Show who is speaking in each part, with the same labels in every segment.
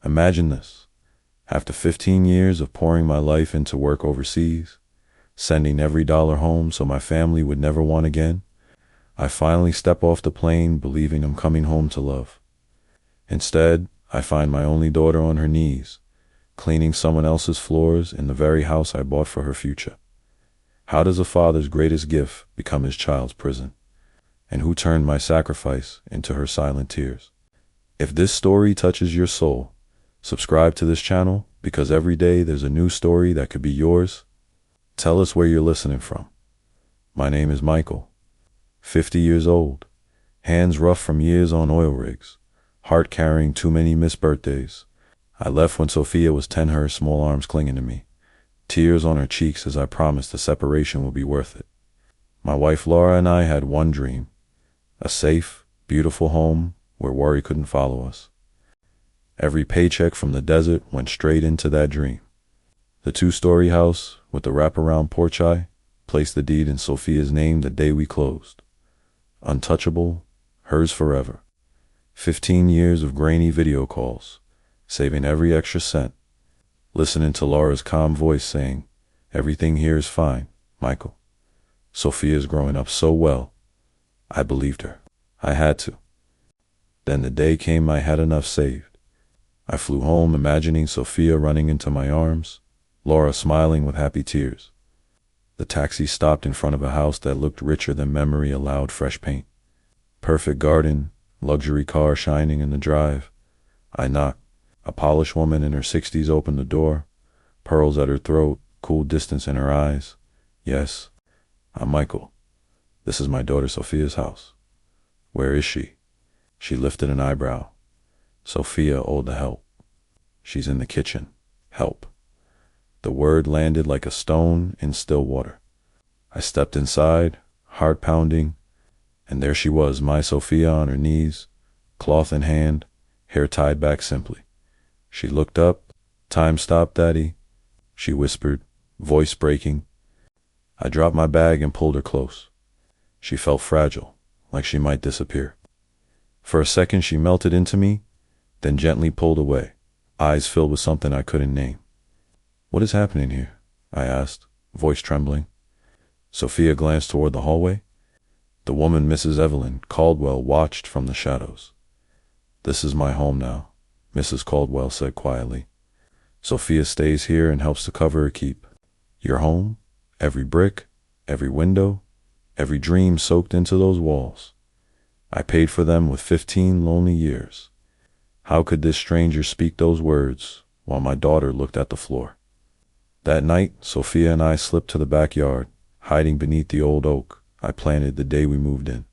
Speaker 1: Imagine this. After 15 years of pouring my life into work overseas, sending every dollar home so my family would never want again, I finally step off the plane believing I'm coming home to love. Instead, I find my only daughter on her knees, cleaning someone else's floors in the very house I bought for her future. How does a father's greatest gift become his child's prison? And who turned my sacrifice into her silent tears? If this story touches your soul, subscribe to this channel, because every day there's a new story that could be yours. Tell us where you're listening from. My name is Michael, 50 years old, hands rough from years on oil rigs, heart carrying too many missed birthdays. I left when Sophia was 10, her small arms clinging to me, tears on her cheeks as I promised the separation would be worth it. My wife Laura and I had one dream, a safe, beautiful home where worry couldn't follow us. Every paycheck from the desert went straight into that dream. The 2-story house with the wraparound porch, I placed the deed in Sophia's name the day we closed. Untouchable, hers forever. 15 years of grainy video calls, saving every extra cent, listening to Laura's calm voice saying, "Everything here is fine, Michael. Sophia's growing up so well." I believed her. I had to. Then the day came I had enough saved. I flew home imagining Sophia running into my arms, Laura smiling with happy tears. The taxi stopped in front of a house that looked richer than memory allowed fresh paint. Perfect garden, luxury car shining in the drive. I knocked. A polished woman in her 60s opened the door, pearls at her throat, cool distance in her eyes. "Yes, I'm Michael. This is my daughter Sophia's house." "Where is she?" She lifted an eyebrow. "Sophia owed the help. She's in the kitchen. Help." The word landed like a stone in still water. I stepped inside, heart pounding, and there she was, my Sophia on her knees, cloth in hand, hair tied back simply. She looked up. "Time stopped, Daddy," she whispered, voice breaking. I dropped my bag and pulled her close. She felt fragile, like she might disappear. For a second she melted into me, then gently pulled away, eyes filled with something I couldn't name. "What is happening here?" I asked, voice trembling. Sophia glanced toward the hallway. The woman, Mrs. Evelyn Caldwell, watched from the shadows. "This is my home now," Mrs. Caldwell said quietly. "Sophia stays here and helps to cover her keep. Your home, every brick, every window, every dream soaked into those walls. I paid for them with 15 lonely years. How could this stranger speak those words while my daughter looked at the floor?" That night, Sophia and I slipped to the backyard, hiding beneath the old oak I planted the day we moved in.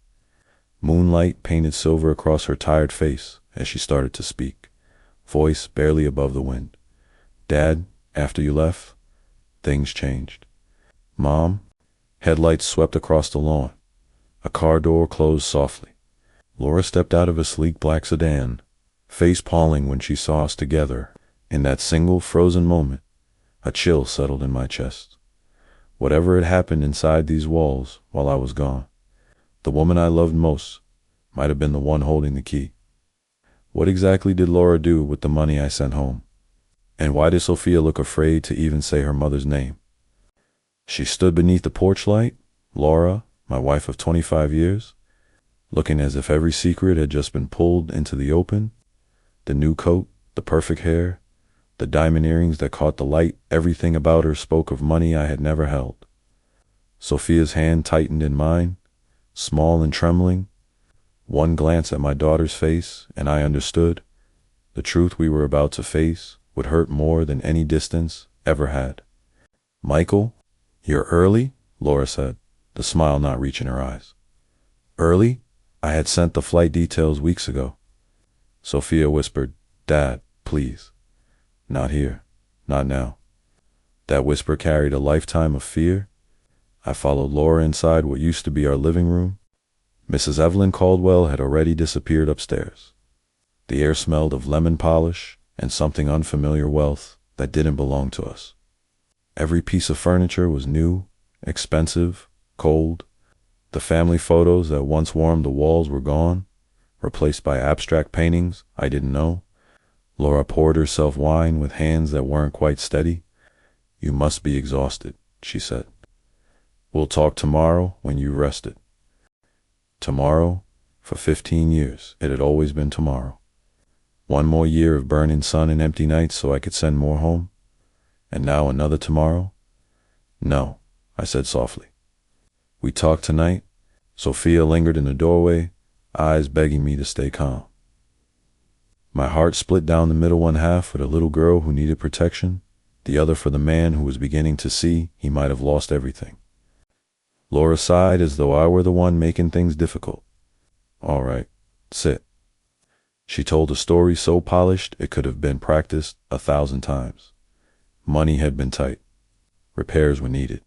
Speaker 1: Moonlight painted silver across her tired face as she started to speak, voice barely above the wind. "Dad, after you left, things changed." "Mom?" Headlights swept across the lawn. A car door closed softly. Laura stepped out of a sleek black sedan, face palling when she saw us together. In that single frozen moment, a chill settled in my chest. Whatever had happened inside these walls while I was gone, the woman I loved most might have been the one holding the key. What exactly did Laura do with the money I sent home? And why did Sophia look afraid to even say her mother's name? She stood beneath the porch light, Laura, my wife of 25 years, looking as if every secret had just been pulled into the open. The new coat, the perfect hair, the diamond earrings that caught the light, everything about her spoke of money I had never held. Sophia's hand tightened in mine, small and trembling. One glance at my daughter's face, and I understood. The truth we were about to face would hurt more than any distance ever had. "Michael, you're early?" Laura said, the smile not reaching her eyes. "Early? I had sent the flight details weeks ago." Sophia whispered, "Dad, please." "Not here. Not now." That whisper carried a lifetime of fear. I followed Laura inside what used to be our living room. Mrs. Evelyn Caldwell had already disappeared upstairs. The air smelled of lemon polish and something unfamiliar wealth that didn't belong to us. Every piece of furniture was new, expensive, cold. The family photos that once warmed the walls were gone, replaced by abstract paintings I didn't know. Laura poured herself wine with hands that weren't quite steady. You must be exhausted, she said. We'll talk tomorrow when you've rested. Tomorrow? For 15 years, it had always been tomorrow. One more year of burning sun and empty nights so I could send more home. And now another tomorrow? No, I said softly. We talk tonight? Sophia lingered in the doorway, eyes begging me to stay calm. My heart split down the middle, one half for the little girl who needed protection, the other for the man who was beginning to see he might have lost everything. Laura sighed as though I were the one making things difficult. All right, sit. She told a story so polished it could have been practiced 1,000 times. Money had been tight. Repairs were needed.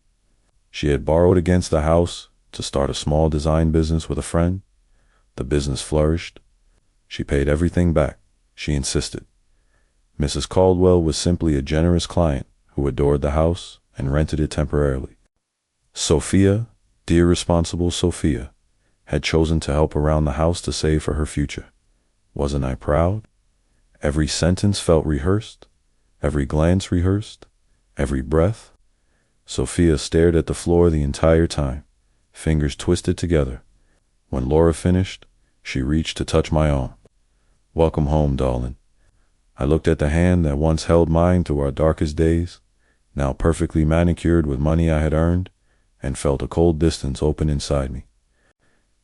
Speaker 1: She had borrowed against the house to start a small design business with a friend. The business flourished. She paid everything back, she insisted. Mrs. Caldwell was simply a generous client who adored the house and rented it temporarily. Sophia, dear responsible Sophia, had chosen to help around the house to save for her future. Wasn't I proud? Every sentence felt rehearsed, every glance rehearsed, every breath. Sophia stared at the floor the entire time, fingers twisted together. When Laura finished, she reached to touch my arm. Welcome home, darling. I looked at the hand that once held mine through our darkest days, now perfectly manicured with money I had earned, and felt a cold distance open inside me.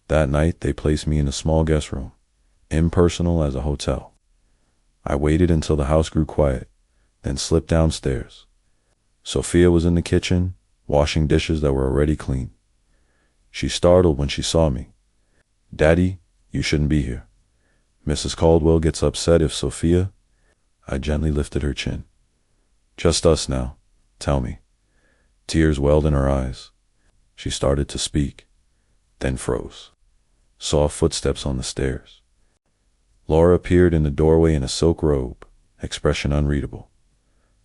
Speaker 1: That night they placed me in a small guest room, impersonal as a hotel. I waited until the house grew quiet, then slipped downstairs. Sophia was in the kitchen, washing dishes that were already clean. She startled when she saw me. Daddy, you shouldn't be here. Mrs. Caldwell gets upset if Sophia... I gently lifted her chin. Just us now. Tell me. Tears welled in her eyes. She started to speak, then froze. Saw footsteps on the stairs. Laura appeared in the doorway in a silk robe, expression unreadable.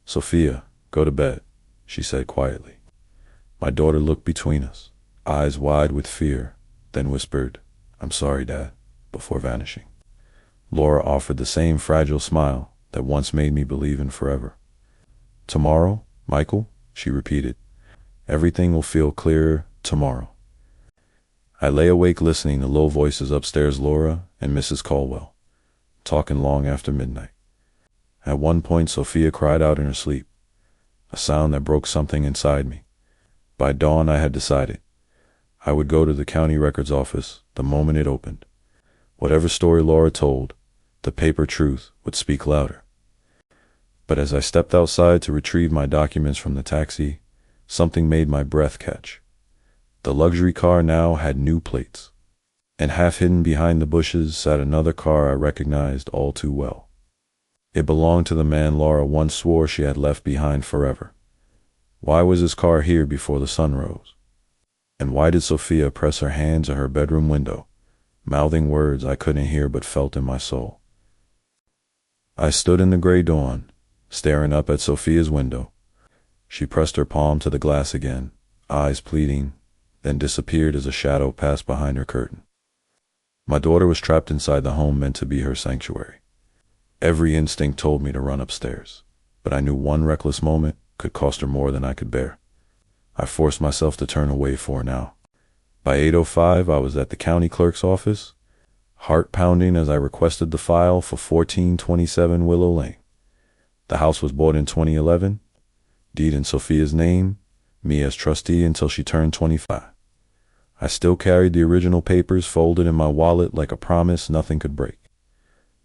Speaker 1: Sophia, go to bed, she said quietly. My daughter looked between us, eyes wide with fear, then whispered, I'm sorry, Dad, before vanishing. Laura offered the same fragile smile that once made me believe in forever. Tomorrow, Michael, she repeated. Everything will feel clearer tomorrow. I lay awake listening to low voices upstairs, Laura and Mrs. Caldwell, talking long after midnight. At one point, Sophia cried out in her sleep, a sound that broke something inside me. By dawn, I had decided. I would go to the county records office the moment it opened. Whatever story Laura told, the paper truth would speak louder. But as I stepped outside to retrieve my documents from the taxi, something made my breath catch. The luxury car now had new plates, and half hidden behind the bushes sat another car I recognized all too well. It belonged to the man Laura once swore she had left behind forever. Why was his car here before the sun rose? And why did Sophia press her hand to her bedroom window, mouthing words I couldn't hear but felt in my soul? I stood in the gray dawn, staring up at Sophia's window. She pressed her palm to the glass again, eyes pleading, then disappeared as a shadow passed behind her curtain. My daughter was trapped inside the home meant to be her sanctuary. Every instinct told me to run upstairs, but I knew one reckless moment could cost her more than I could bear. I forced myself to turn away for now. By 8:05, I was at the county clerk's office, heart pounding as I requested the file for 1427 Willow Lane. The house was bought in 2011, deed in Sophia's name, me as trustee until she turned 25. I still carried the original papers folded in my wallet like a promise nothing could break.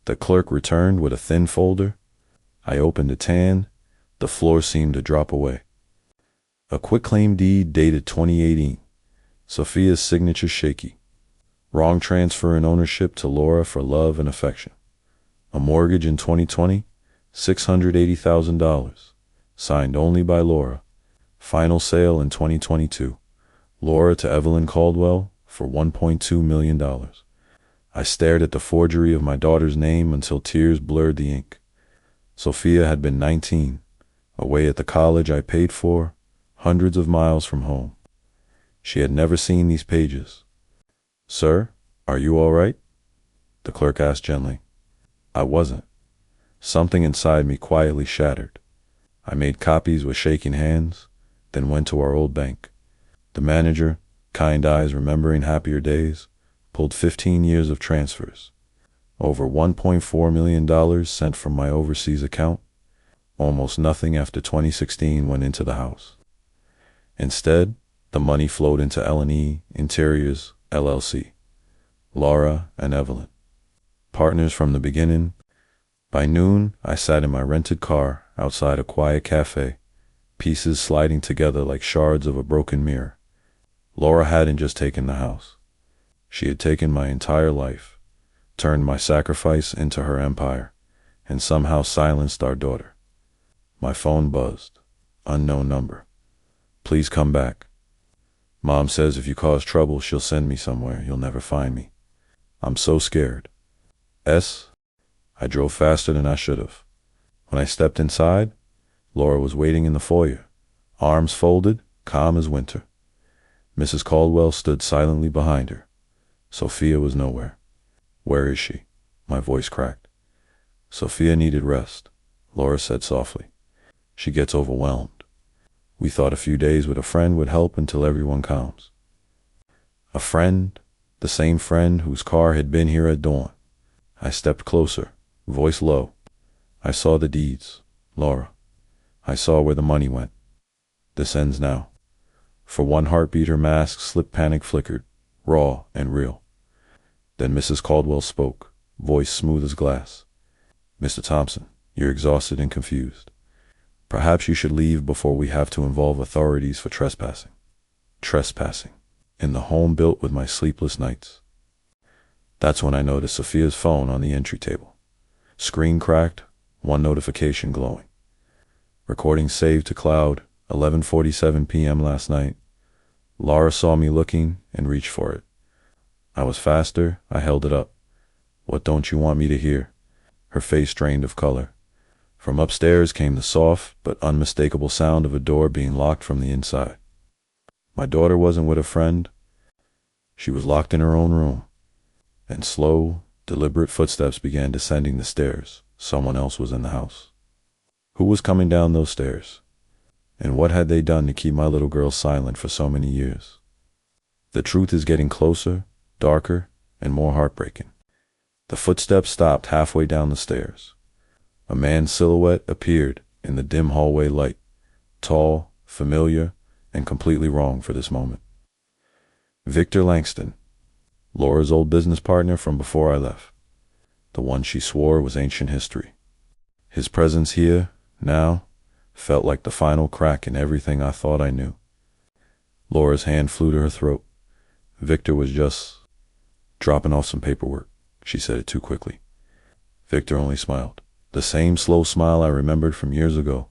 Speaker 1: The clerk returned with a thin folder. I opened it, and the floor seemed to drop away. A quitclaim deed dated 2018. Sophia's signature shaky. Wrong transfer in ownership to Laura for love and affection. A mortgage in 2020, $680,000. Signed only by Laura. Final sale in 2022. Laura to Evelyn Caldwell for $1.2 million. I stared at the forgery of my daughter's name until tears blurred the ink. Sophia had been 19, away at the college I paid for, hundreds of miles from home. She had never seen these pages. Sir, are you all right? The clerk asked gently. I wasn't. Something inside me quietly shattered. I made copies with shaking hands, then went to our old bank. The manager, kind eyes remembering happier days, pulled 15 years of transfers. Over $1.4 million sent from my overseas account. Almost nothing after 2016 went into the house. Instead, the money flowed into L&E Interiors, LLC. Laura and Evelyn. Partners from the beginning. By noon, I sat in my rented car outside a quiet cafe, pieces sliding together like shards of a broken mirror. Laura hadn't just taken the house. She had taken my entire life, turned my sacrifice into her empire, and somehow silenced our daughter. My phone buzzed. Unknown number. Please come back. Mom says if you cause trouble, she'll send me somewhere. You'll never find me. I'm so scared. I drove faster than I should have. When I stepped inside, Laura was waiting in the foyer, arms folded, calm as winter. Mrs. Caldwell stood silently behind her. Sophia was nowhere. Where is she? My voice cracked. Sophia needed rest, Laura said softly. She gets overwhelmed. We thought a few days with a friend would help until everyone calms. A friend, the same friend whose car had been here at dawn. I stepped closer, voice low. I saw the deeds, Laura. I saw where the money went. This ends now. For one heartbeat her mask slipped, panic flickered, raw and real. Then Mrs. Caldwell spoke, voice smooth as glass. Mr. Thompson, you're exhausted and confused. Perhaps you should leave before we have to involve authorities for trespassing. Trespassing. In the home built with my sleepless nights. That's when I noticed Sophia's phone on the entry table. Screen cracked, one notification glowing. Recording saved to cloud, 11:47 p.m. last night. Laura saw me looking and reached for it. I was faster, I held it up. What don't you want me to hear? Her face drained of color. From upstairs came the soft but unmistakable sound of a door being locked from the inside. My daughter wasn't with a friend. She was locked in her own room. And slow, deliberate footsteps began descending the stairs. Someone else was in the house. Who was coming down those stairs? And what had they done to keep my little girl silent for so many years? The truth is getting closer, darker, and more heartbreaking. The footsteps stopped halfway down the stairs. A man's silhouette appeared in the dim hallway light, tall, familiar, and completely wrong for this moment. Victor Langston, Laura's old business partner from before I left. The one she swore was ancient history. His presence here, now, felt like the final crack in everything I thought I knew. Laura's hand flew to her throat. Victor was just dropping off some paperwork. She said it too quickly. Victor only smiled. The same slow smile I remembered from years ago,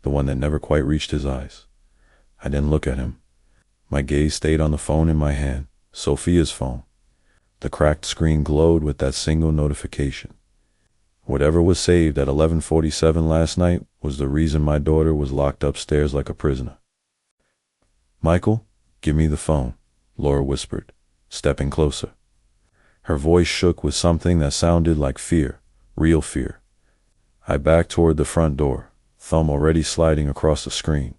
Speaker 1: the one that never quite reached his eyes. I didn't look at him. My gaze stayed on the phone in my hand, Sophia's phone. The cracked screen glowed with that single notification. Whatever was saved at 11:47 last night was the reason my daughter was locked upstairs like a prisoner. Michael, give me the phone, Laura whispered, stepping closer. Her voice shook with something that sounded like fear, real fear. I backed toward the front door, thumb already sliding across the screen.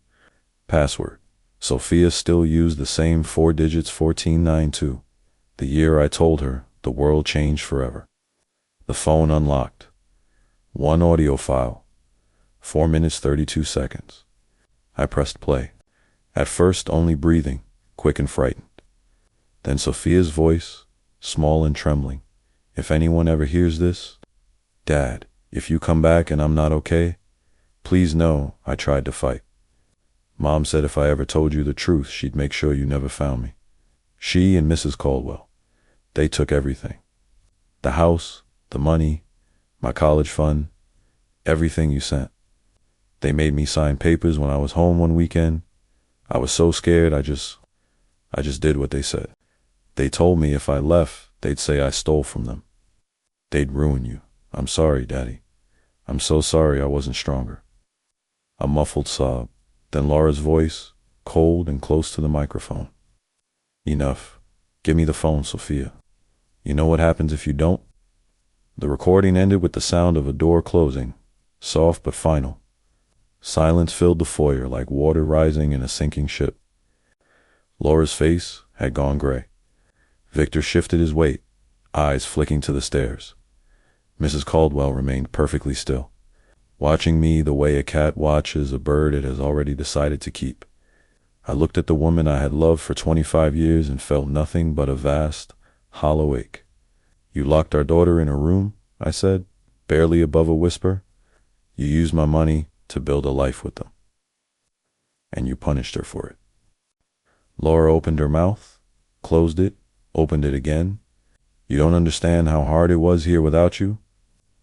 Speaker 1: Password. Sophia still used the same 4 digits, 1492. The year I told her the world changed forever. The phone unlocked. One audio file. 4 minutes 32 seconds. I pressed play. At first only breathing, quick and frightened. Then Sophia's voice, small and trembling. If anyone ever hears this, Dad, if you come back and I'm not okay, please know I tried to fight. Mom said if I ever told you the truth, she'd make sure you never found me. She and Mrs. Caldwell, they took everything. The house, the money, my college fund, everything you sent. They made me sign papers when I was home one weekend. I was so scared I just did what they said. They told me if I left, they'd say I stole from them. They'd ruin you. I'm sorry, Daddy. I'm so sorry I wasn't stronger. A muffled sob, then Laura's voice, cold and close to the microphone. Enough. Give me the phone, Sophia. You know what happens if you don't? The recording ended with the sound of a door closing, soft but final. Silence filled the foyer like water rising in a sinking ship. Laura's face had gone gray. Victor shifted his weight, eyes flicking to the stairs. Mrs. Caldwell remained perfectly still, watching me the way a cat watches a bird it has already decided to keep. I looked at the woman I had loved for 25 years and felt nothing but a vast, hollow ache. "You locked our daughter in a room," I said, barely above a whisper. "You used my money to build a life with them. And you punished her for it." Laura opened her mouth, closed it, opened it again. "You don't understand how hard it was here without you.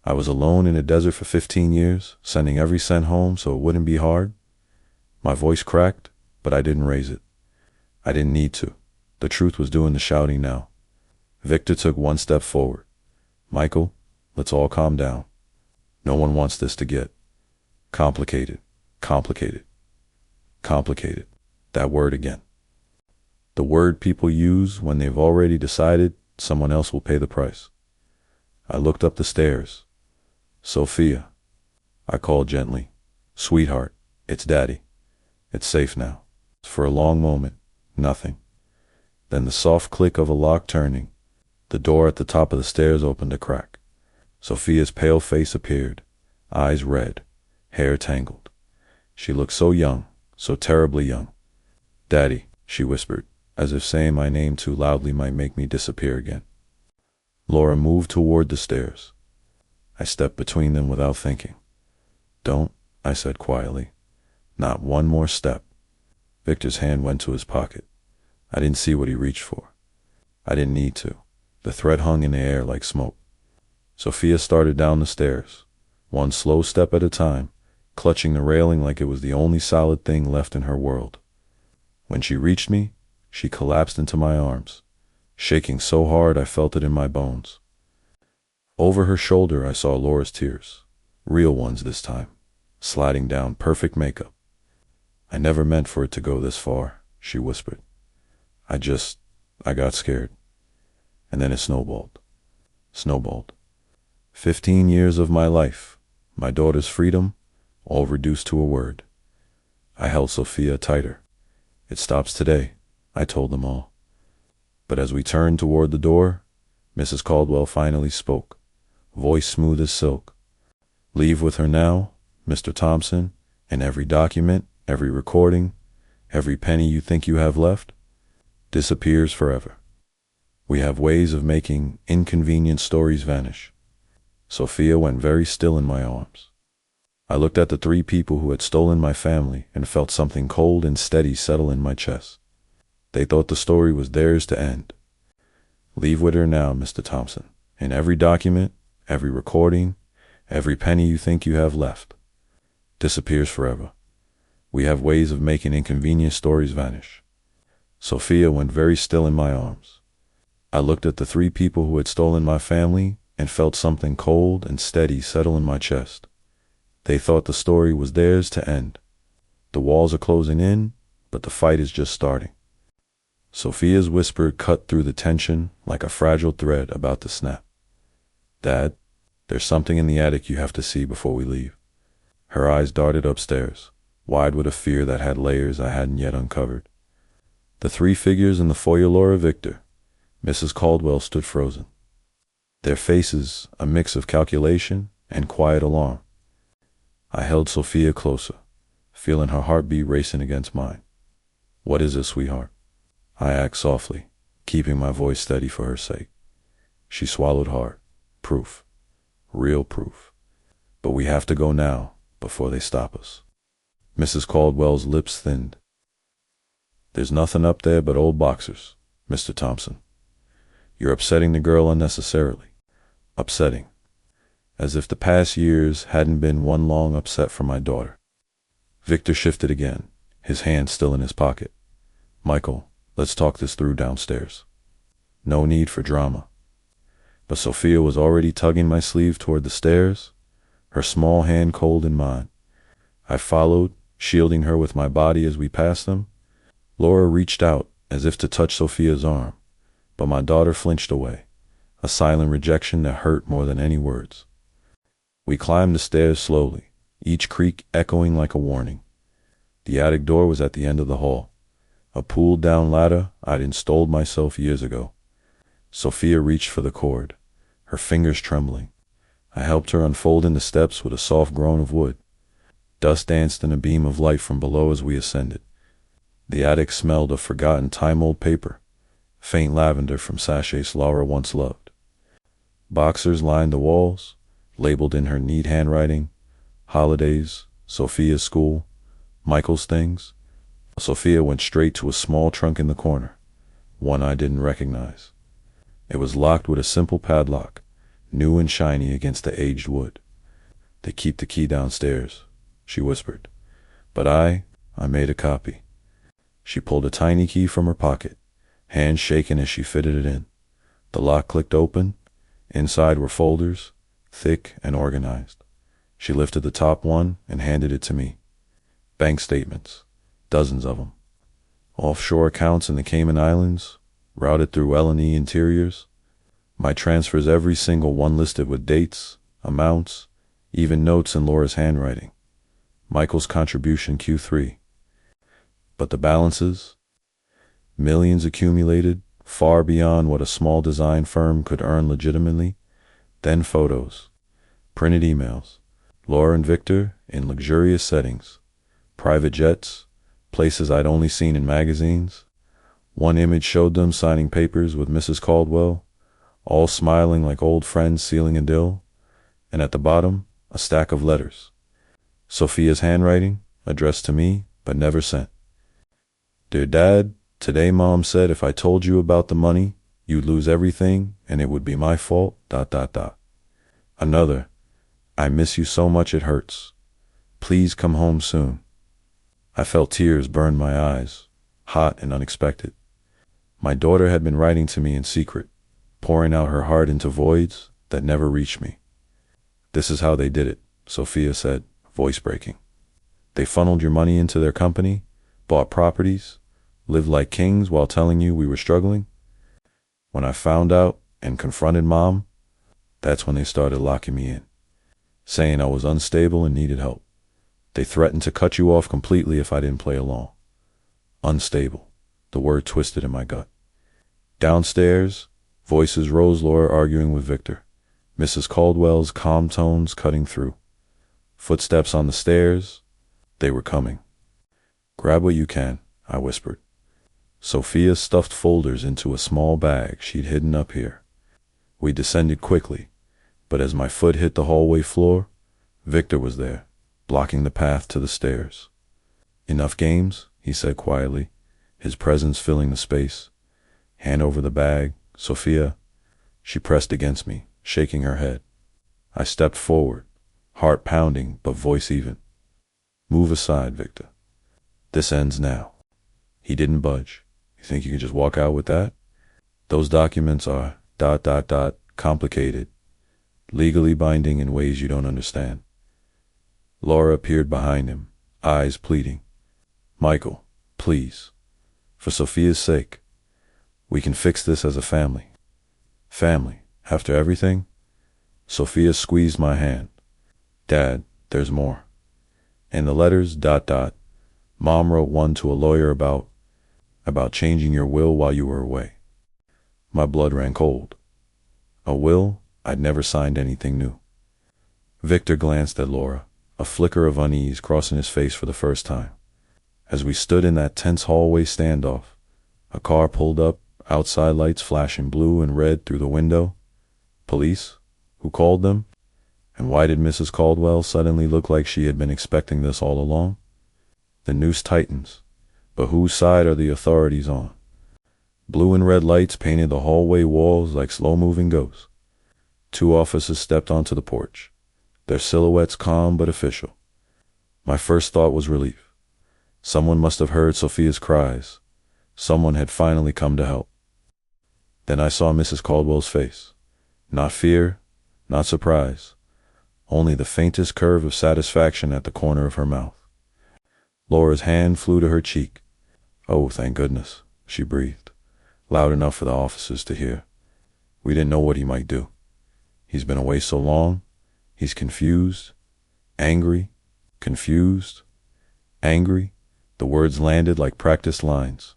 Speaker 1: I was alone in a desert for 15 years, sending every cent home so it wouldn't be hard." My voice cracked, but I didn't raise it. I didn't need to. The truth was doing the shouting now. Victor took one step forward. "Michael, let's all calm down. No one wants this to get complicated, complicated, complicated." That word again. The word people use when they've already decided someone else will pay the price. I looked up the stairs. "Sophia," I called gently. "Sweetheart, it's Daddy. It's safe now." For a long moment, nothing. Then the soft click of a lock turning. The door at the top of the stairs opened a crack. Sophia's pale face appeared, eyes red, hair tangled. She looked so young, so terribly young. "Daddy," she whispered, as if saying my name too loudly might make me disappear again. Laura moved toward the stairs. I stepped between them without thinking. "Don't," I said quietly. "Not one more step." Victor's hand went to his pocket. I didn't see what he reached for. I didn't need to. The threat hung in the air like smoke. Sophia started down the stairs, one slow step at a time, clutching the railing like it was the only solid thing left in her world. When she reached me, she collapsed into my arms, shaking so hard I felt it in my bones. Over her shoulder I saw Laura's tears, real ones this time, sliding down perfect makeup. "I never meant for it to go this far," she whispered. I got scared. And then it snowballed. Snowballed. 15 years of my life, my daughter's freedom, all reduced to a word. I held Sophia tighter. "It stops today," I told them all. But as we turned toward the door, Mrs. Caldwell finally spoke, voice smooth as silk. "Leave with her now, Mr. Thompson, and every document, every recording, every penny you think you have left, disappears forever. We have ways of making inconvenient stories vanish." Sophia went very still in my arms. I looked at the 3 people who had stolen my family and felt something cold and steady settle in my chest. They thought the story was theirs to end. "Leave with her now, Mr. Thompson, and every document, every recording, every penny you think you have left, disappears forever. We have ways of making inconvenient stories vanish." Sophia went very still in my arms. I looked at the 3 people who had stolen my family and felt something cold and steady settle in my chest. They thought the story was theirs to end. The walls are closing in, but the fight is just starting. Sophia's whisper cut through the tension like a fragile thread about to snap. "Dad, there's something in the attic you have to see before we leave." Her eyes darted upstairs, wide with a fear that had layers I hadn't yet uncovered. The 3 figures in the foyer, Laura, Victor, Mrs. Caldwell, stood frozen. Their faces a mix of calculation and quiet alarm. I held Sophia closer, feeling her heartbeat racing against mine. "What is it, sweetheart?" I asked softly, keeping my voice steady for her sake. She swallowed hard. "Proof. Real proof. But we have to go now, before they stop us." Mrs. Caldwell's lips thinned. "There's nothing up there but old boxers, Mr. Thompson. You're upsetting the girl unnecessarily. Upsetting. As if the past years hadn't been one long upset for my daughter." Victor shifted again, his hand still in his pocket. "Michael, let's talk this through downstairs. No need for drama." But Sophia was already tugging my sleeve toward the stairs, her small hand cold in mine. I followed, shielding her with my body as we passed them. Laura reached out as if to touch Sophia's arm, but my daughter flinched away, a silent rejection that hurt more than any words. We climbed the stairs slowly, each creak echoing like a warning. The attic door was at the end of the hall, a pulled-down ladder I'd installed myself years ago. Sophia reached for the cord, her fingers trembling. I helped her unfolding the steps with a soft groan of wood. Dust danced in a beam of light from below as we ascended. The attic smelled of forgotten time-old paper, faint lavender from sachets Laura once loved. Boxers lined the walls, labeled in her neat handwriting, holidays, Sophia's school, Michael's things. Sophia went straight to a small trunk in the corner, one I didn't recognize. It was locked with a simple padlock, new and shiny against the aged wood. "They keep the key downstairs," she whispered. But I made a copy. She pulled a tiny key from her pocket, hands shaking as she fitted it in. The lock clicked open. Inside were folders, thick and organized. She lifted the top one and handed it to me. Bank statements, dozens of them. Offshore accounts in the Cayman Islands, routed through L&E Interiors. My transfers, every single one listed with dates, amounts, even notes in Laura's handwriting. Michael's contribution Q3. But the balances? Millions accumulated, far beyond what a small design firm could earn legitimately. Then photos, printed emails, Laura and Victor in luxurious settings, private jets, places I'd only seen in magazines. One image showed them signing papers with Mrs. Caldwell, all smiling like old friends sealing a deal, and at the bottom, a stack of letters. Sophia's handwriting, addressed to me, but never sent. "Dear Dad, today Mom said if I told you about the money, you'd lose everything and it would be my fault, ... Another, I miss you so much it hurts. Please come home soon." I felt tears burn my eyes, hot and unexpected. My daughter had been writing to me in secret, pouring out her heart into voids that never reached me. "This is how they did it," Sophia said, voice breaking. "They funneled your money into their company, bought properties, lived like kings while telling you we were struggling. When I found out and confronted Mom, that's when they started locking me in, saying I was unstable and needed help. They threatened to cut you off completely if I didn't play along." Unstable, the word twisted in my gut. Downstairs, voices rose, Laura arguing with Victor, Mrs. Caldwell's calm tones cutting through. Footsteps on the stairs. They were coming. "Grab what you can," I whispered. Sophia stuffed folders into a small bag she'd hidden up here. We descended quickly, but as my foot hit the hallway floor, Victor was there, blocking the path to the stairs. "Enough games," he said quietly, his presence filling the space. "Hand over the bag, Sophia." She pressed against me, shaking her head. I stepped forward, heart pounding but voice even. "Move aside, Victor. This ends now." He didn't budge. "You think you can just walk out with that? Those documents are ... complicated, legally binding in ways you don't understand." Laura appeared behind him, eyes pleading. "Michael, please, for Sophia's sake, we can fix this as a family." "Family, after everything?" Sophia squeezed my hand. "Dad, there's more. And the letters ... Mom wrote one to a lawyer about changing your will while you were away." My blood ran cold. A will? I'd never signed anything new. Victor glanced at Laura, a flicker of unease crossing his face for the first time. As we stood in that tense hallway standoff, a car pulled up, outside lights flashing blue and red through the window. Police? Who called them? And why did Mrs. Caldwell suddenly look like she had been expecting this all along? The noose tightens, but whose side are the authorities on? Blue and red lights painted the hallway walls like slow-moving ghosts. Two officers stepped onto the porch, their silhouettes calm but official. My first thought was relief. Someone must have heard Sophia's cries. Someone had finally come to help. Then I saw Mrs. Caldwell's face. Not fear, not surprise, only the faintest curve of satisfaction at the corner of her mouth. Laura's hand flew to her cheek. "Oh, thank goodness," she breathed, loud enough for the officers to hear. "We didn't know what he might do. He's been away so long. He's confused, angry, confused, angry. The words landed like practiced lines.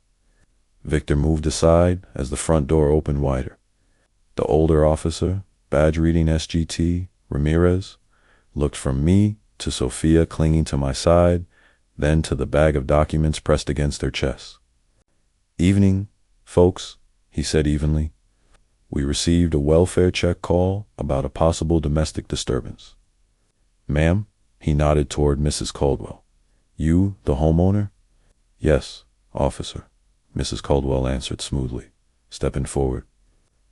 Speaker 1: Victor moved aside as the front door opened wider. The older officer, badge reading SGT, Ramirez, looked from me to Sophia clinging to my side, then to the bag of documents pressed against her chest. "Evening, folks," he said evenly. "We received a welfare check call about a possible domestic disturbance." "Ma'am?" He nodded toward Mrs. Caldwell. "You, the homeowner?" "Yes, officer," Mrs. Caldwell answered smoothly, stepping forward.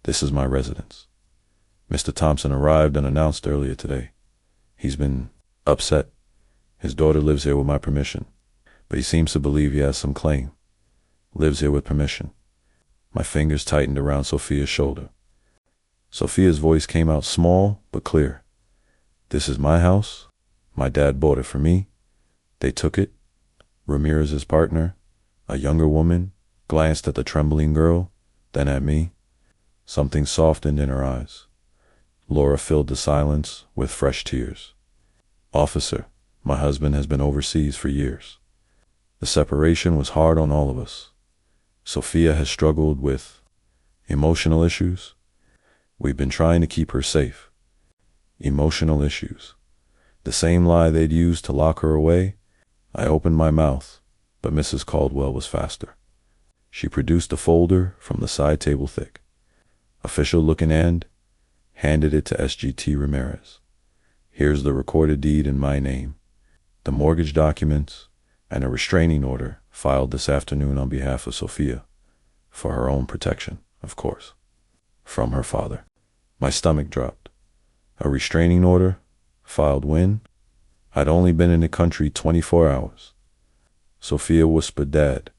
Speaker 1: "This is my residence. Mr. Thompson arrived unannounced earlier today. He's been upset. His daughter lives here with my permission, but he seems to believe he has some claim. Lives here with permission." My fingers tightened around Sophia's shoulder. Sophia's voice came out small but clear. "This is my house. My dad bought it for me. They took it." Ramirez's partner, a younger woman, glanced at the trembling girl, then at me. Something softened in her eyes. Laura filled the silence with fresh tears. "Officer, my husband has been overseas for years. The separation was hard on all of us. Sophia has struggled with emotional issues. We've been trying to keep her safe." Emotional issues. The same lie they'd used to lock her away. I opened my mouth, but Mrs. Caldwell was faster. She produced a folder from the side table thick. Official looking and handed it to SGT Ramirez. "Here's the recorded deed in my name, the mortgage documents, and a restraining order filed this afternoon on behalf of Sophia, for her own protection, of course, from her father." My stomach dropped. A restraining order? Filed when? I'd only been in the country 24 hours. Sophia whispered, "Dad,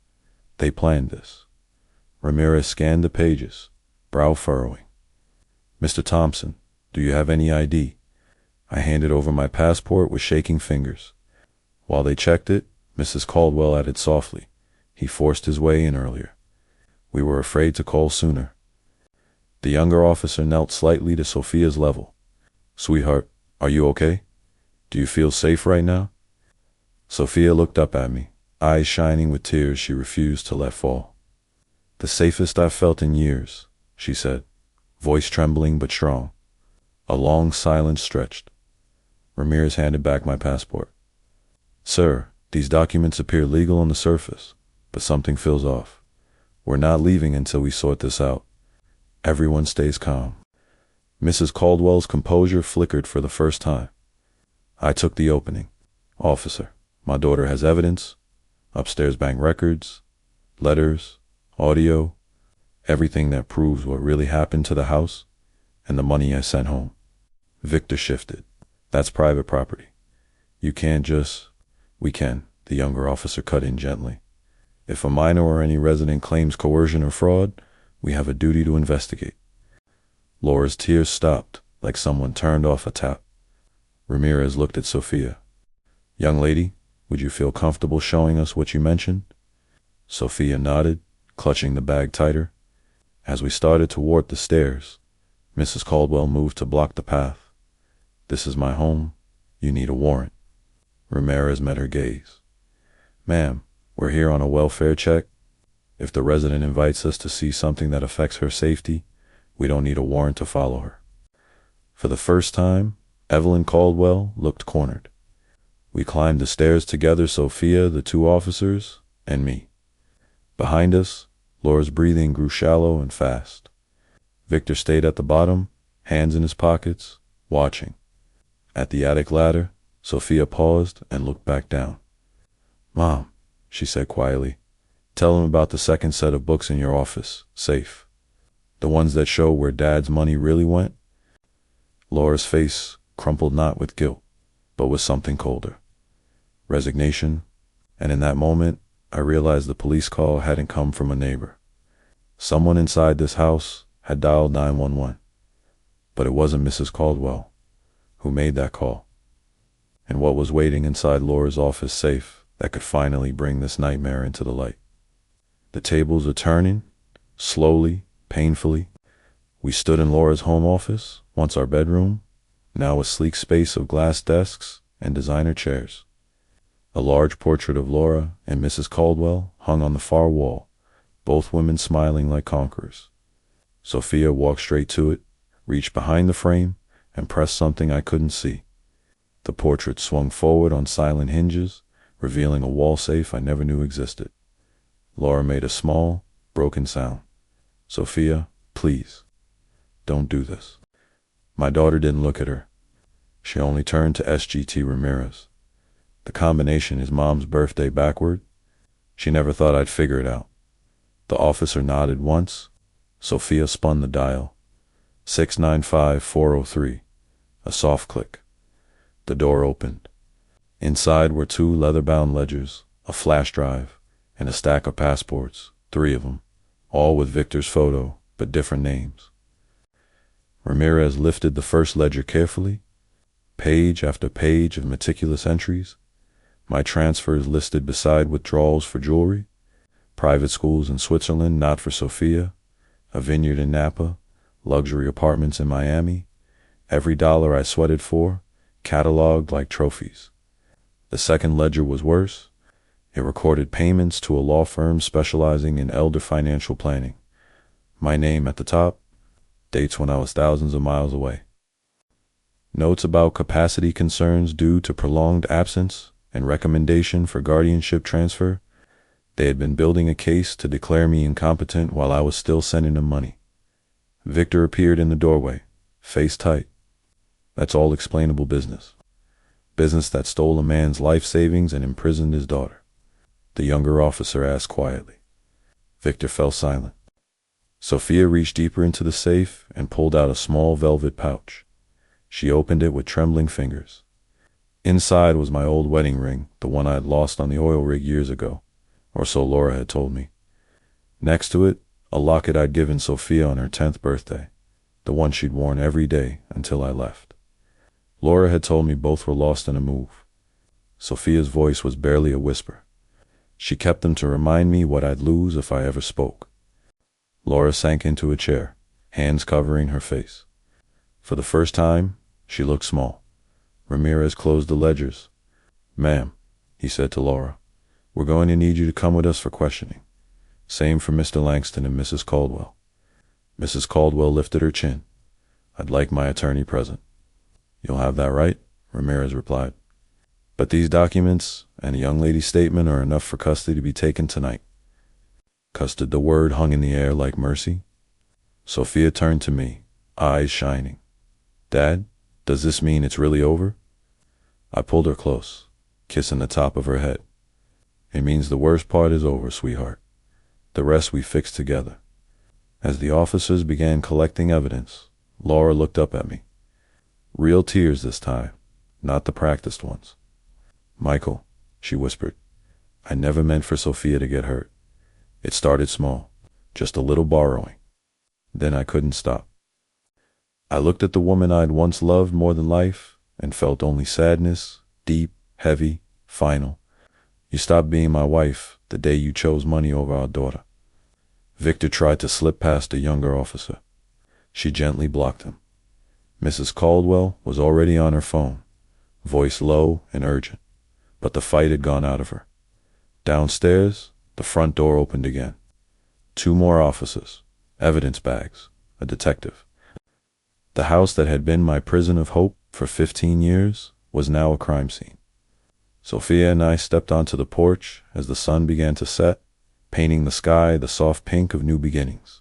Speaker 1: they planned this." Ramirez scanned the pages, brow furrowing. "Mr. Thompson, do you have any ID?" I handed over my passport with shaking fingers. While they checked it, Mrs. Caldwell added softly, "He forced his way in earlier. We were afraid to call sooner." The younger officer knelt slightly to Sophia's level. "Sweetheart, are you okay? Do you feel safe right now?" Sophia looked up at me, eyes shining with tears she refused to let fall. "The safest I've felt in years," she said, voice trembling but strong. A long silence stretched. Ramirez handed back my passport. "Sir, these documents appear legal on the surface, but something feels off. We're not leaving until we sort this out." Everyone stays calm. Mrs. Caldwell's composure flickered for the first time. I took the opening. "Officer, my daughter has evidence, upstairs bank records, letters, audio, everything that proves what really happened to the house and the money I sent home." Victor shifted. "That's private property. You can't just—" "We can," the younger officer cut in gently. "If a minor or any resident claims coercion or fraud, we have a duty to investigate." Laura's tears stopped, like someone turned off a tap. Ramirez looked at Sophia. "Young lady, would you feel comfortable showing us what you mentioned?" Sophia nodded, clutching the bag tighter. As we started toward the stairs, Mrs. Caldwell moved to block the path. "This is my home. You need a warrant." Ramirez met her gaze. "Ma'am, we're here on a welfare check. If the resident invites us to see something that affects her safety, we don't need a warrant to follow her." For the first time, Evelyn Caldwell looked cornered. We climbed the stairs together, Sophia, the two officers, and me. Behind us, Laura's breathing grew shallow and fast. Victor stayed at the bottom, hands in his pockets, watching. At the attic ladder, Sophia paused and looked back down. "Mom," she said quietly, "tell him about the second set of books in your office, safe. The ones that show where Dad's money really went." Laura's face crumpled not with guilt, but with something colder. Resignation, and in that moment, I realized the police call hadn't come from a neighbor. Someone inside this house had dialed 911, but it wasn't Mrs. Caldwell who made that call. And what was waiting inside Laura's office safe that could finally bring this nightmare into the light? The tables are turning, slowly, painfully. We stood in Laura's home office, once our bedroom, now a sleek space of glass desks and designer chairs. A large portrait of Laura and Mrs. Caldwell hung on the far wall, both women smiling like conquerors. Sophia walked straight to it, reached behind the frame, and pressed something I couldn't see. The portrait swung forward on silent hinges, revealing a wall safe I never knew existed. Laura made a small, broken sound. "Sophia, please, don't do this." My daughter didn't look at her. She only turned to SGT Ramirez. The combination is Mom's birthday backward. She never thought I'd figure it out. The officer nodded once. Sophia spun the dial. 695403. A soft click. The door opened. Inside were two leather-bound ledgers, a flash drive, and a stack of passports, 3 of them, all with Victor's photo, but different names. Ramirez lifted the first ledger carefully. Page after page of meticulous entries. My transfers listed beside withdrawals for jewelry, private schools in Switzerland not for Sophia, a vineyard in Napa, luxury apartments in Miami, every dollar I sweated for, cataloged like trophies. The second ledger was worse. It recorded payments to a law firm specializing in elder financial planning. My name at the top, dates when I was thousands of miles away. Notes about capacity concerns due to prolonged absence and recommendation for guardianship transfer. They had been building a case to declare me incompetent while I was still sending them money. Victor appeared in the doorway, face tight. That's all explainable business. Business that stole a man's life savings and imprisoned his daughter. The younger officer asked quietly. Victor fell silent. Sophia reached deeper into the safe and pulled out a small velvet pouch. She opened it with trembling fingers. Inside was my old wedding ring, the one I had lost on the oil rig years ago, or so Laura had told me. Next to it, a locket I'd given Sophia on her 10th birthday, the one she'd worn every day until I left. Laura had told me both were lost in a move. Sophia's voice was barely a whisper. She kept them to remind me what I'd lose if I ever spoke. Laura sank into a chair, hands covering her face. For the first time, she looked small. Ramirez closed the ledgers. "Ma'am," he said to Laura, "we're going to need you to come with us for questioning. Same for Mr. Langston and Mrs. Caldwell." Mrs. Caldwell lifted her chin. "I'd like my attorney present." "You'll have that right," Ramirez replied. "But these documents and a young lady's statement are enough for custody to be taken tonight." Custody, the word hung in the air like mercy. Sophia turned to me, eyes shining. "Dad, does this mean it's really over?" I pulled her close, kissing the top of her head. "It means the worst part is over, sweetheart. The rest we fixed together." As the officers began collecting evidence, Laura looked up at me. Real tears this time, not the practiced ones. "Michael," she whispered, "I never meant for Sophia to get hurt. It started small, just a little borrowing. Then I couldn't stop." I looked at the woman I'd once loved more than life and felt only sadness, deep, heavy, final. "You stopped being my wife the day you chose money over our daughter." Victor tried to slip past a younger officer. She gently blocked him. Mrs. Caldwell was already on her phone, voice low and urgent, but the fight had gone out of her. Downstairs, the front door opened again. 2 more officers, evidence bags, a detective. The house that had been my prison of hope for 15 years was now a crime scene. Sophia and I stepped onto the porch as the sun began to set, painting the sky the soft pink of new beginnings.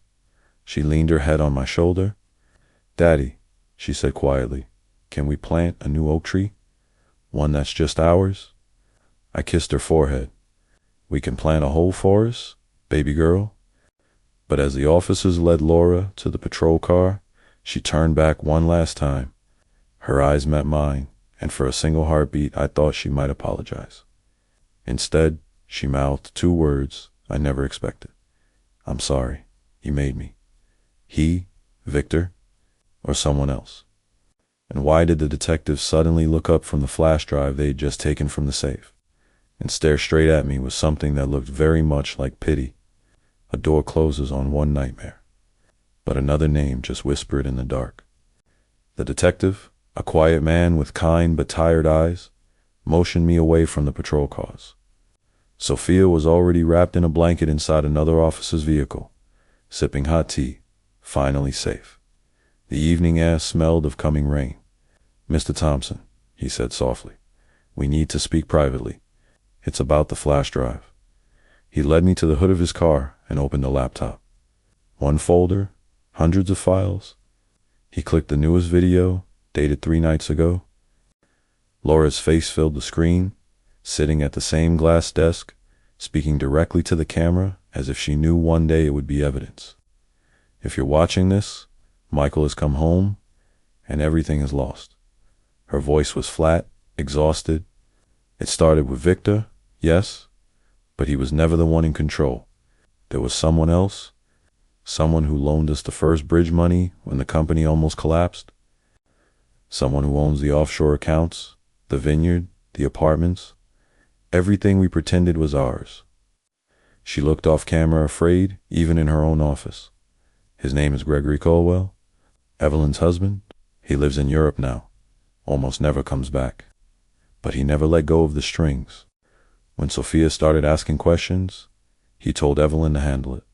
Speaker 1: She leaned her head on my shoulder. "Daddy," she said quietly, "can we plant a new oak tree? One that's just ours?" I kissed her forehead. "We can plant a whole forest, baby girl." But as the officers led Laura to the patrol car, she turned back one last time. Her eyes met mine, and for a single heartbeat I thought she might apologize. Instead, she mouthed 2 words I never expected. "I'm sorry. He made me." He, Victor, or someone else? And why did the detectives suddenly look up from the flash drive they had just taken from the safe and stare straight at me with something that looked very much like pity? A door closes on one nightmare, but another name just whispered in the dark. The detective, a quiet man with kind but tired eyes, motioned me away from the patrol cars. Sophia was already wrapped in a blanket inside another officer's vehicle, sipping hot tea, finally safe. The evening air smelled of coming rain. "Mr. Thompson," he said softly, "we need to speak privately. It's about the flash drive." He led me to the hood of his car and opened the laptop. One folder, hundreds of files. He clicked the newest video, dated 3 nights ago. Laura's face filled the screen, sitting at the same glass desk, speaking directly to the camera as if she knew one day it would be evidence. "If you're watching this, Michael has come home, and everything is lost." Her voice was flat, exhausted. "It started with Victor, yes, but he was never the one in control. There was someone else, someone who loaned us the first bridge money when the company almost collapsed, someone who owns the offshore accounts, the vineyard, the apartments, everything we pretended was ours." She looked off camera, afraid, even in her own office. "His name is Gregory Caldwell, Evelyn's husband. He lives in Europe now, almost never comes back. But he never let go of the strings. When Sophia started asking questions, he told Evelyn to handle it.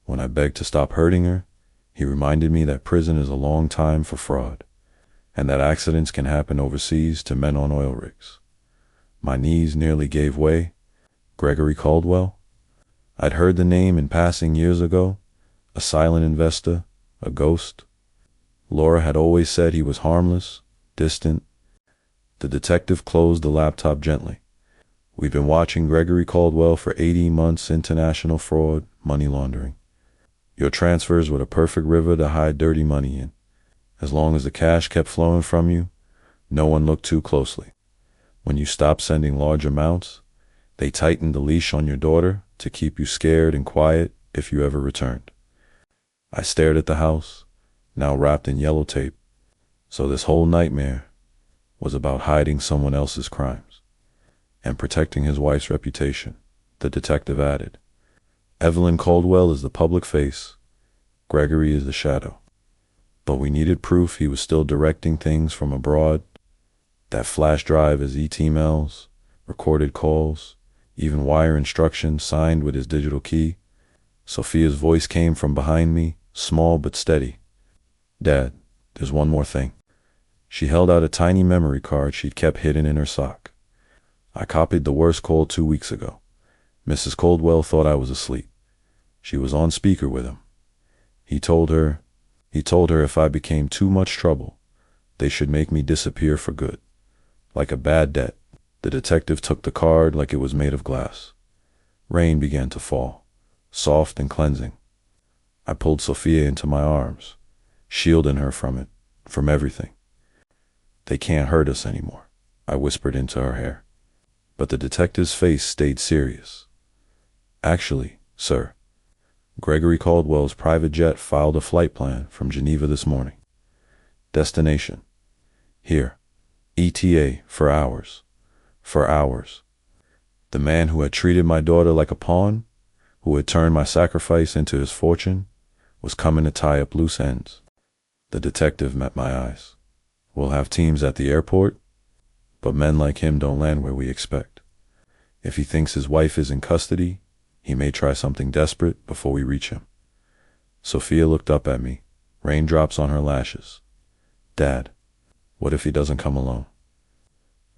Speaker 1: When I begged to stop hurting her, he reminded me that prison is a long time for fraud, and that accidents can happen overseas to men on oil rigs. My knees nearly gave way. Gregory Caldwell? I'd heard the name in passing years ago, a silent investor, a ghost. Laura had always said he was harmless, distant. The detective closed the laptop gently. "We've been watching Gregory Caldwell for 18 months, international fraud, money laundering. Your transfers were the perfect river to hide dirty money in. As long as the cash kept flowing from you, no one looked too closely. When you stopped sending large amounts, they tightened the leash on your daughter to keep you scared and quiet if you ever returned." I stared at the house, now wrapped in yellow tape. So this whole nightmare was about hiding someone else's crimes and protecting his wife's reputation, the detective added. "Evelyn Caldwell is the public face. Gregory is the shadow. But we needed proof he was still directing things from abroad. That flash drive is emails, recorded calls, even wire instructions signed with his digital key." Sophia's voice came from behind me, small but steady. "Dad, there's one more thing." She held out a tiny memory card she'd kept hidden in her sock. "I copied the worst call 2 weeks ago. Mrs. Caldwell thought I was asleep. She was on speaker with him. He told her if I became too much trouble, they should make me disappear for good. Like a bad debt." The detective took the card like it was made of glass. Rain began to fall, soft and cleansing. I pulled Sophia into my arms, shielding her from it, from everything. "They can't hurt us anymore," I whispered into her hair. But the detective's face stayed serious. "Actually, sir, Gregory Caldwell's private jet filed a flight plan from Geneva this morning. Destination: here. ETA for hours. For hours. The man who had treated my daughter like a pawn, who had turned my sacrifice into his fortune, was coming to tie up loose ends." The detective met my eyes. "We'll have teams at the airport, but men like him don't land where we expect. If he thinks his wife is in custody, he may try something desperate before we reach him." Sophia looked up at me, raindrops on her lashes. "Dad, what if he doesn't come alone?"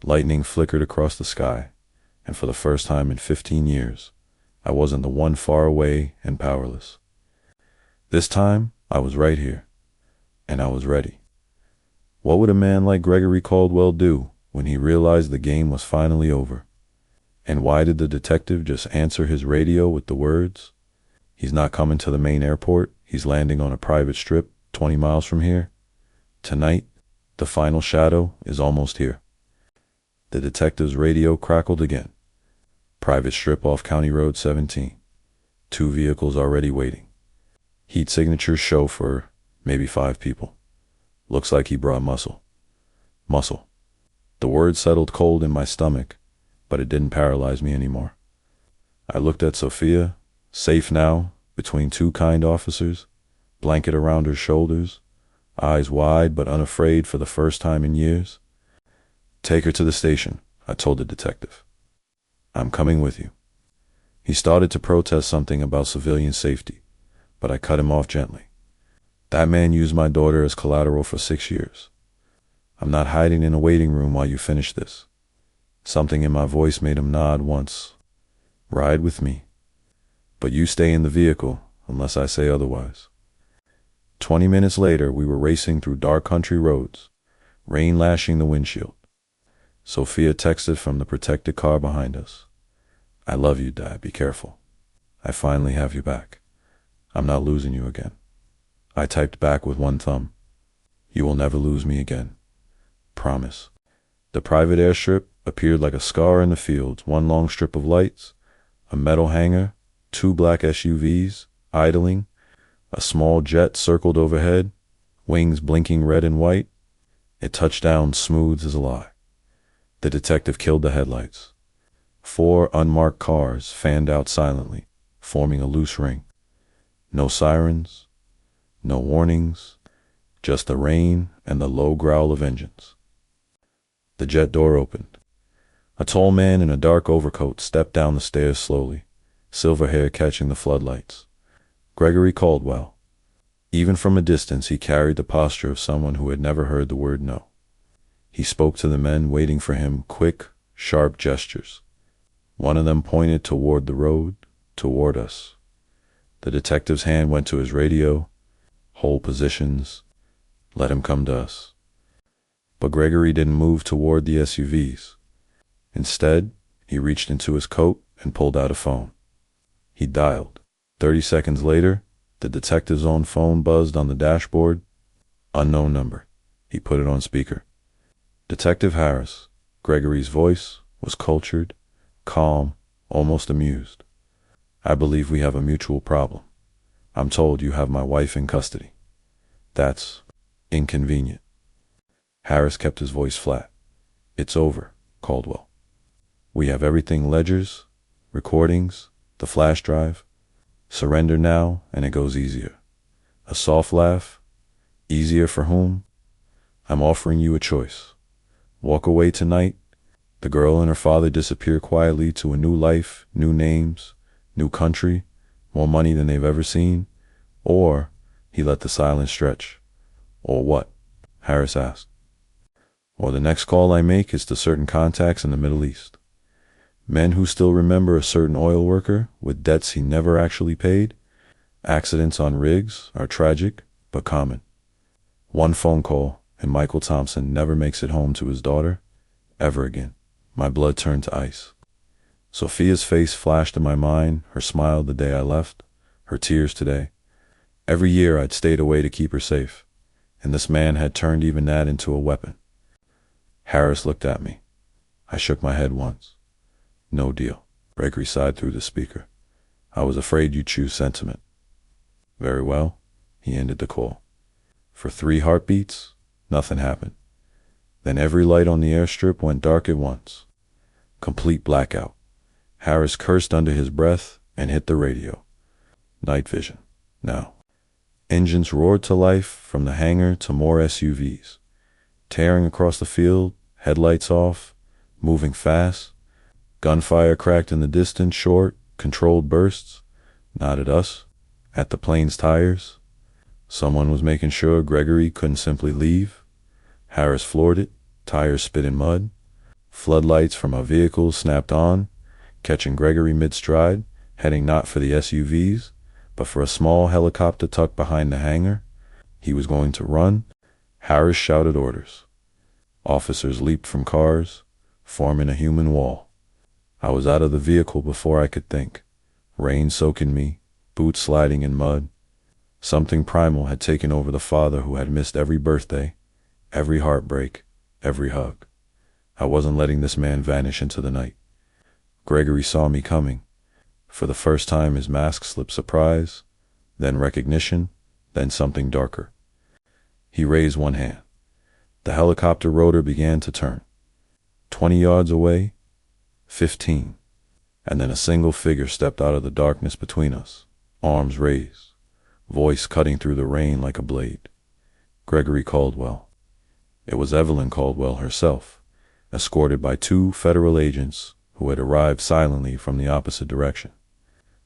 Speaker 1: Lightning flickered across the sky, and for the first time in 15 years, I wasn't the one far away and powerless. This time, I was right here, and I was ready. What would a man like Gregory Caldwell do when he realized the game was finally over? And why did the detective just answer his radio with the words, "He's not coming to the main airport, he's landing on a private strip 20 miles from here. Tonight, the final shadow is almost here." The detective's radio crackled again. "Private strip off County Road 17. 2 vehicles already waiting. Heat signatures show for maybe 5 people. Looks like he brought muscle." Muscle. The word settled cold in my stomach, but it didn't paralyze me anymore. I looked at Sophia, safe now, between 2 kind officers, blanket around her shoulders, eyes wide but unafraid for the first time in years. "Take her to the station," I told the detective. I'm coming with you. He started to protest something about civilian safety, but I cut him off gently. That man used my daughter as collateral for 6 years. I'm not hiding in a waiting room while you finish this. Something in my voice made him nod once. Ride with me. But you stay in the vehicle, unless I say otherwise. 20 minutes later, we were racing through dark country roads, rain lashing the windshield. Sophia texted from the protected car behind us. I love you, Dad. Be careful. I finally have you back. I'm not losing you again. I typed back with one thumb. You will never lose me again. Promise. The private airstrip appeared like a scar in the fields, one long strip of lights, a metal hangar, 2 black SUVs, idling, a small jet circled overhead, wings blinking red and white. It touched down smooth as a lie. The detective killed the headlights. 4 unmarked cars fanned out silently, forming a loose ring. No sirens, no warnings, just the rain and the low growl of engines. The jet door opened. A tall man in a dark overcoat stepped down the stairs slowly, silver hair catching the floodlights. Gregory Caldwell. Even from a distance, he carried the posture of someone who had never heard the word no. He spoke to the men waiting for him, quick, sharp gestures. One of them pointed toward the road, toward us. The detective's hand went to his radio. Hold positions. Let him come to us. But Gregory didn't move toward the SUVs. Instead, he reached into his coat and pulled out a phone. He dialed. 30 seconds later, the detective's own phone buzzed on the dashboard. Unknown number. He put it on speaker. Detective Harris. Gregory's voice was cultured, calm, almost amused. I believe we have a mutual problem. I'm told you have my wife in custody. That's inconvenient. Harris kept his voice flat. It's over, Caldwell. We have everything: ledgers, recordings, the flash drive. Surrender now, and it goes easier. A soft laugh. Easier for whom? I'm offering you a choice. Walk away tonight. The girl and her father disappear quietly to a new life, new names, new country, more money than they've ever seen. Or, he let the silence stretch. Or what? Harris asked. Or the next call I make is to certain contacts in the Middle East. Men who still remember a certain oil worker with debts he never actually paid. Accidents on rigs are tragic, but common. One phone call, and Michael Thompson never makes it home to his daughter, ever again. My blood turned to ice. Sophia's face flashed in my mind, her smile the day I left, her tears today. Every year I'd stayed away to keep her safe, and this man had turned even that into a weapon. Harris looked at me. I shook my head once. No deal. Gregory sighed through the speaker. I was afraid you'd choose sentiment. Very well. He ended the call. For 3 heartbeats, nothing happened. Then every light on the airstrip went dark at once. Complete blackout. Harris cursed under his breath and hit the radio. Night vision. Now. Engines roared to life from the hangar to more SUVs. Tearing across the field, headlights off, moving fast. Gunfire cracked in the distance, short, controlled bursts. Not at us, at the plane's tires. Someone was making sure Gregory couldn't simply leave. Harris floored it, tires spit in mud. Floodlights from our vehicles snapped on, catching Gregory mid-stride, heading not for the SUVs, but for a small helicopter tucked behind the hangar. He was going to run. Harris shouted orders. Officers leaped from cars, forming a human wall. I was out of the vehicle before I could think. Rain soaking me, boots sliding in mud. Something primal had taken over the father who had missed every birthday, every heartbreak, every hug. I wasn't letting this man vanish into the night. Gregory saw me coming. For the first time, his mask slipped surprise, then recognition, then something darker. He raised one hand. The helicopter rotor began to turn. 20 yards away, 15. And then a single figure stepped out of the darkness between us, arms raised, voice cutting through the rain like a blade. Gregory Caldwell. It was Evelyn Caldwell herself. escorted by 2 federal agents who had arrived silently from the opposite direction.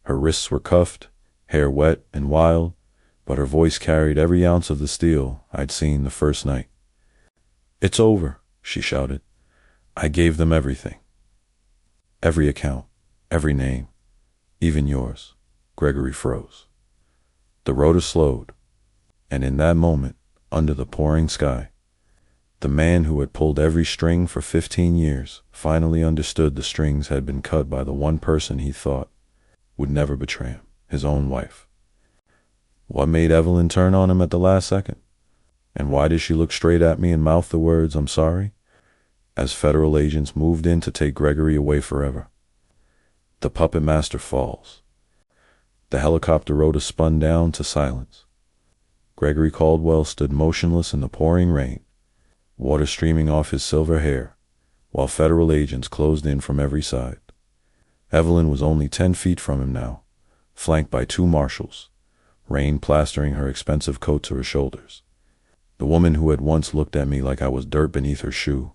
Speaker 1: Her wrists were cuffed, hair wet and wild, but her voice carried every ounce of the steel I'd seen the first night. "It's over," she shouted. "I gave them everything. Every account, every name, even yours." Gregory froze. The rotor slowed, and in that moment, under the pouring sky, the man who had pulled every string for 15 years finally understood the strings had been cut by the one person he thought would never betray him, his own wife. What made Evelyn turn on him at the last second? And why did she look straight at me and mouth the words, "I'm sorry," as federal agents moved in to take Gregory away forever? The puppet master falls. The helicopter rotor spun down to silence. Gregory Caldwell stood motionless in the pouring rain, water streaming off his silver hair, while federal agents closed in from every side. Evelyn was only 10 feet from him now, flanked by 2 marshals, rain plastering her expensive coat to her shoulders. The woman who had once looked at me like I was dirt beneath her shoe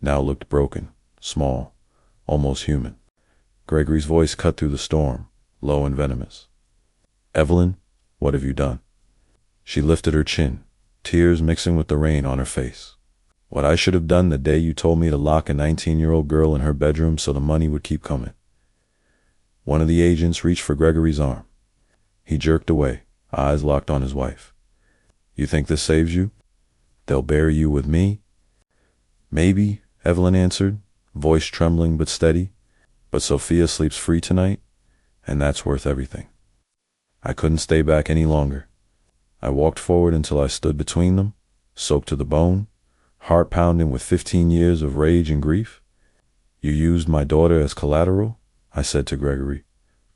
Speaker 1: now looked broken, small, almost human. Gregory's voice cut through the storm, low and venomous. "Evelyn, what have you done?" She lifted her chin, tears mixing with the rain on her face. "What I should have done the day you told me to lock a 19-year-old girl in her bedroom so the money would keep coming." One of the agents reached for Gregory's arm. He jerked away, eyes locked on his wife. "You think this saves you? They'll bury you with me?" "Maybe," Evelyn answered, voice trembling but steady. "But Sophia sleeps free tonight, and that's worth everything." I couldn't stay back any longer. I walked forward until I stood between them, soaked to the bone, heart pounding with 15 years of rage and grief. "You used my daughter as collateral," I said to Gregory,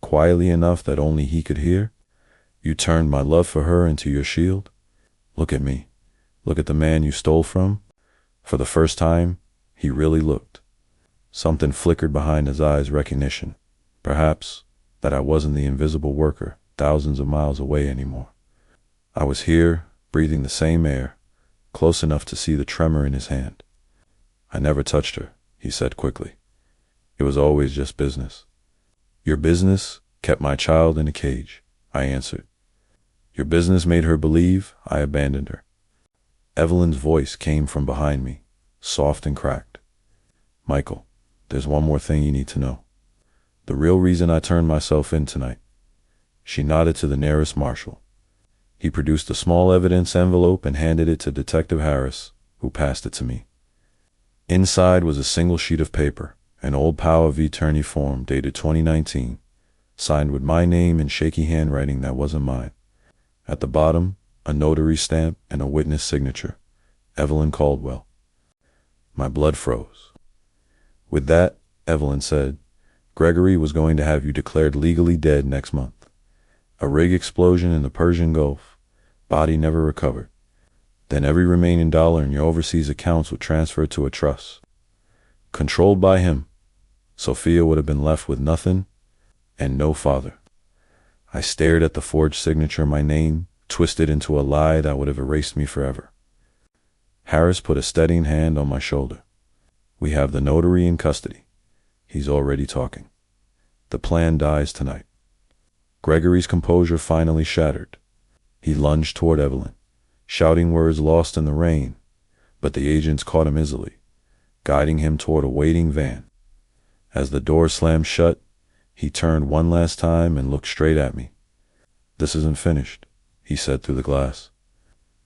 Speaker 1: quietly enough that only he could hear. "You turned my love for her into your shield. Look at me. Look at the man you stole from." For the first time, he really looked. Something flickered behind his eyes, recognition. Perhaps that I wasn't the invisible worker thousands of miles away anymore. I was here, breathing the same air, close enough to see the tremor in his hand. "I never touched her," he said quickly. "It was always just business." "Your business kept my child in a cage," I answered. "Your business made her believe I abandoned her." Evelyn's voice came from behind me, soft and cracked. "Michael, there's one more thing you need to know. The real reason I turned myself in tonight." She nodded to the nearest marshal. He produced a small evidence envelope and handed it to Detective Harris, who passed it to me. Inside was a single sheet of paper, an old power of attorney form dated 2019, signed with my name in shaky handwriting that wasn't mine. At the bottom, a notary stamp and a witness signature, Evelyn Caldwell. My blood froze. "With that," Evelyn said, "Gregory was going to have you declared legally dead next month. A rig explosion in the Persian Gulf, body never recovered. Then every remaining dollar in your overseas accounts would transfer to a trust. Controlled by him, Sophia would have been left with nothing and no father." I stared at the forged signature, my name twisted into a lie that would have erased me forever. Harris put a steadying hand on my shoulder. "We have the notary in custody. He's already talking. The plan dies tonight." Gregory's composure finally shattered. He lunged toward Evelyn, shouting words lost in the rain, but the agents caught him easily, guiding him toward a waiting van. As the door slammed shut, he turned one last time and looked straight at me. "This isn't finished," he said through the glass.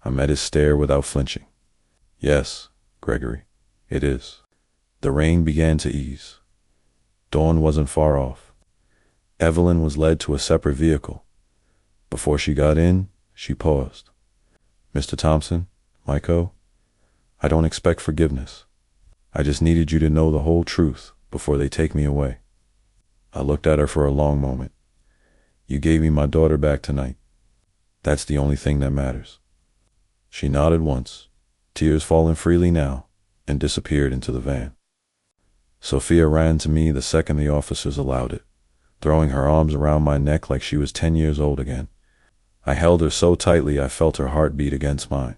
Speaker 1: I met his stare without flinching. "Yes, Gregory, it is." The rain began to ease. Dawn wasn't far off. Evelyn was led to a separate vehicle. Before she got in, she paused. "Mr. Thompson, Michael, I don't expect forgiveness. I just needed you to know the whole truth before they take me away." I looked at her for a long moment. "You gave me my daughter back tonight. That's the only thing that matters." She nodded once, tears falling freely now, and disappeared into the van. Sophia ran to me the second the officers allowed it, throwing her arms around my neck like she was 10 years old again. I held her so tightly I felt her heart beat against mine.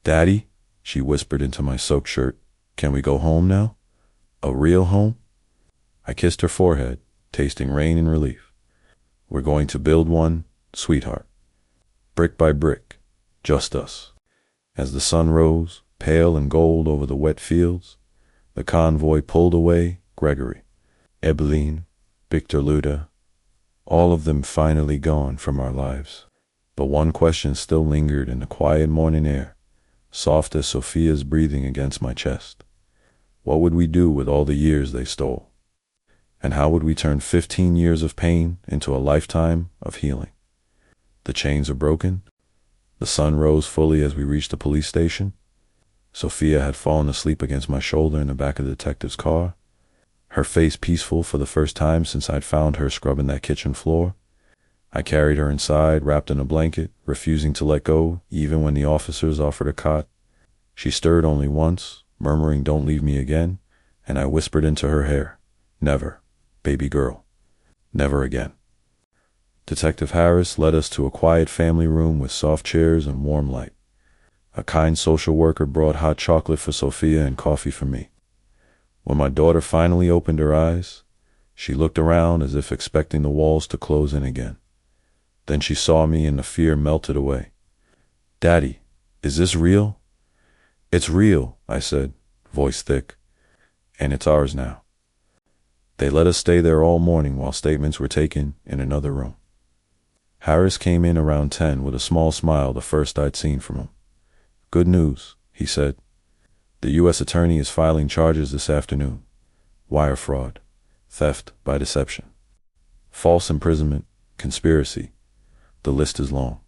Speaker 1: "Daddy," she whispered into my soaked shirt. Can we go home now? A real home? I kissed her forehead, tasting rain in relief. We're going to build one, sweetheart. Brick by brick, just us. As the sun rose, pale and gold over the wet fields, the convoy pulled away. Gregory, Ebeline, Victor Luda, all of them finally gone from our lives. But one question still lingered in the quiet morning air, soft as Sophia's breathing against my chest. What would we do with all the years they stole? And how would we turn 15 years of pain into a lifetime of healing? The chains are broken. The sun rose fully as we reached the police station. Sophia had fallen asleep against my shoulder in the back of the detective's car, her face peaceful for the first time since I'd found her scrubbing that kitchen floor. I carried her inside, wrapped in a blanket, refusing to let go, even when the officers offered a cot. She stirred only once, murmuring, "Don't leave me again," and I whispered into her hair, "Never, baby girl, never again." Detective Harris led us to a quiet family room with soft chairs and warm light. A kind social worker brought hot chocolate for Sophia and coffee for me. When my daughter finally opened her eyes, she looked around as if expecting the walls to close in again. Then she saw me and the fear melted away. "Daddy, is this real?" "It's real," I said, voice thick, "and it's ours now." They let us stay there all morning while statements were taken in another room. Harris came in around 10 with a small smile, the first I'd seen from him. "Good news," he said. "The U.S. attorney is filing charges this afternoon. Wire fraud, theft by deception, false imprisonment, conspiracy. The list is long.